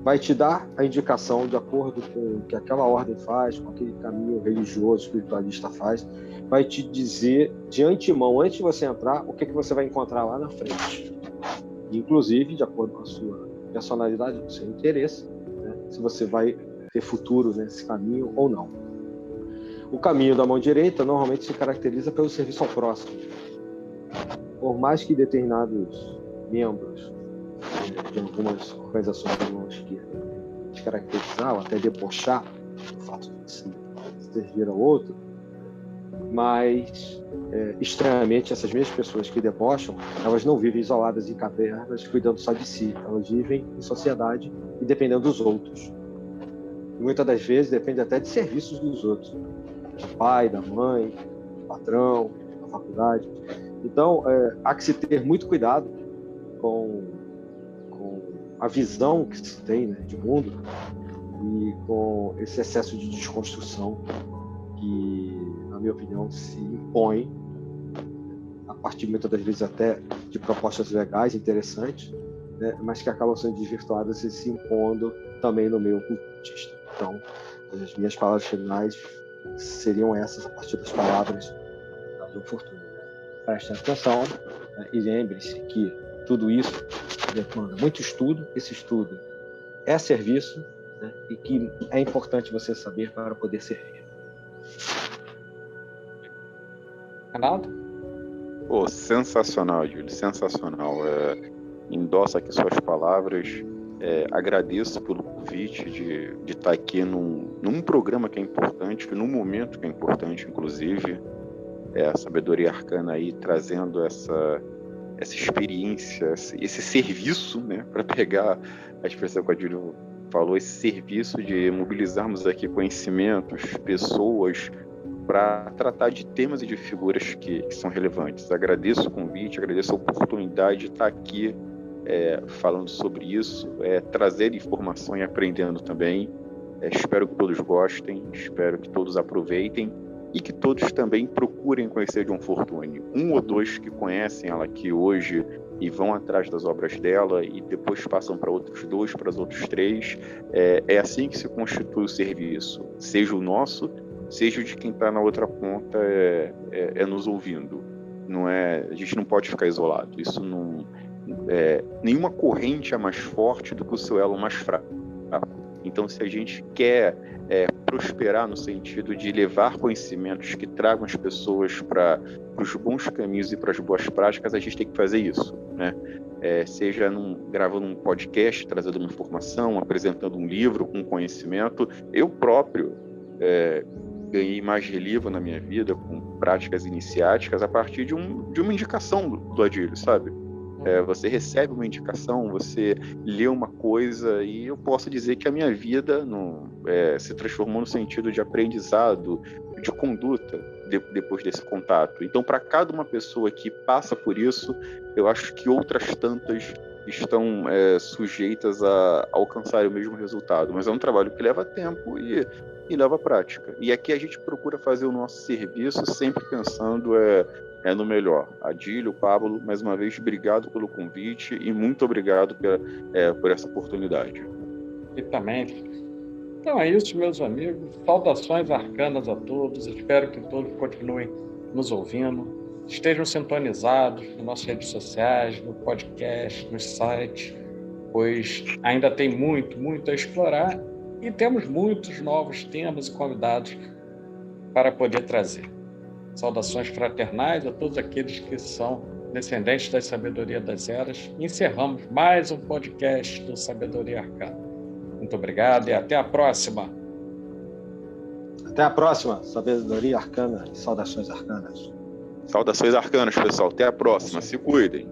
vai te dar a indicação, de acordo com o que aquela ordem faz, com aquele caminho religioso, espiritualista faz, vai te dizer de antemão, antes de você entrar, o que você vai encontrar lá na frente. Inclusive, de acordo com a sua personalidade, com o seu interesse, né, se você vai ter futuro nesse caminho ou não. O caminho da mão direita normalmente se caracteriza pelo serviço ao próximo. Por mais que determinados membros de algumas organizações da mão esquerda se caracterizar ou até debochar do fato de se servir ao outro, mas estranhamente essas mesmas pessoas que debocham, elas não vivem isoladas em cavernas cuidando só de si, elas vivem em sociedade e dependendo dos outros. E muitas das vezes depende até de serviços dos outros, do pai, da mãe, do patrão, da faculdade. Então, há que se ter muito cuidado com a visão que se tem, né, de mundo, e com esse excesso de desconstrução que, na minha opinião, se impõe a partir, muitas das vezes, até de propostas legais interessantes, né, mas que acabam sendo desvirtuadas e se impondo também no meio ocultista. Então, as minhas palavras finais seriam essas, a partir das palavras da John Fortune. Prestem atenção, né, e lembre-se que tudo isso demanda muito estudo. Esse estudo é serviço, né, e que é importante você saber para poder servir. Renato? Pô, sensacional, Júlio, sensacional. Endosso aqui suas palavras. Agradeço pelo convite de estar aqui num programa que é importante, num momento que é importante, inclusive. A sabedoria arcana aí trazendo essa experiência, esse serviço, né, para pegar a expressão que a Júlio falou, esse serviço de mobilizarmos aqui conhecimentos, pessoas, para tratar de temas e de figuras que são relevantes. Agradeço o convite, agradeço a oportunidade de estar aqui falando sobre isso, trazer informação e aprendendo também. Espero que todos gostem, espero que todos aproveitem e que todos também procurem conhecer John Fortune. Um ou dois que conhecem ela aqui hoje e vão atrás das obras dela e depois passam para outros dois, para os outros três. É assim que se constitui o serviço, seja o nosso, seja o de quem está na outra ponta nos ouvindo. A gente não pode ficar isolado. Isso não, nenhuma corrente é mais forte do que o seu elo mais fraco. Então, se a gente quer prosperar no sentido de levar conhecimentos que tragam as pessoas para os bons caminhos e para as boas práticas, a gente tem que fazer isso, né? Seja gravando um podcast, trazendo uma informação, apresentando um livro, um conhecimento. Eu próprio ganhei mais relevo na minha vida com práticas iniciáticas a partir de uma indicação do Adílio, sabe? Você recebe uma indicação, você lê uma coisa e eu posso dizer que a minha vida se transformou no sentido de aprendizado, de conduta depois desse contato. Então, para cada uma pessoa que passa por isso, eu acho que outras tantas estão sujeitas a alcançar o mesmo resultado. Mas é um trabalho que leva tempo e leva prática. E aqui a gente procura fazer o nosso serviço sempre pensando no melhor. Adílio, Pablo, mais uma vez, obrigado pelo convite e muito obrigado por essa oportunidade. Perfeitamente. Então é isso, meus amigos. Saudações arcanas a todos. Espero que todos continuem nos ouvindo. Estejam sintonizados nas nossas redes sociais, no podcast, no site, pois ainda tem muito a explorar e temos muitos novos temas e convidados para poder trazer. Saudações fraternais a todos aqueles que são descendentes da Sabedoria das Eras. Encerramos mais um podcast do Sabedoria Arcana. Muito obrigado e até a próxima. Até a próxima, Sabedoria Arcana e saudações arcanas. Saudações arcanas, pessoal. Até a próxima. Se cuidem.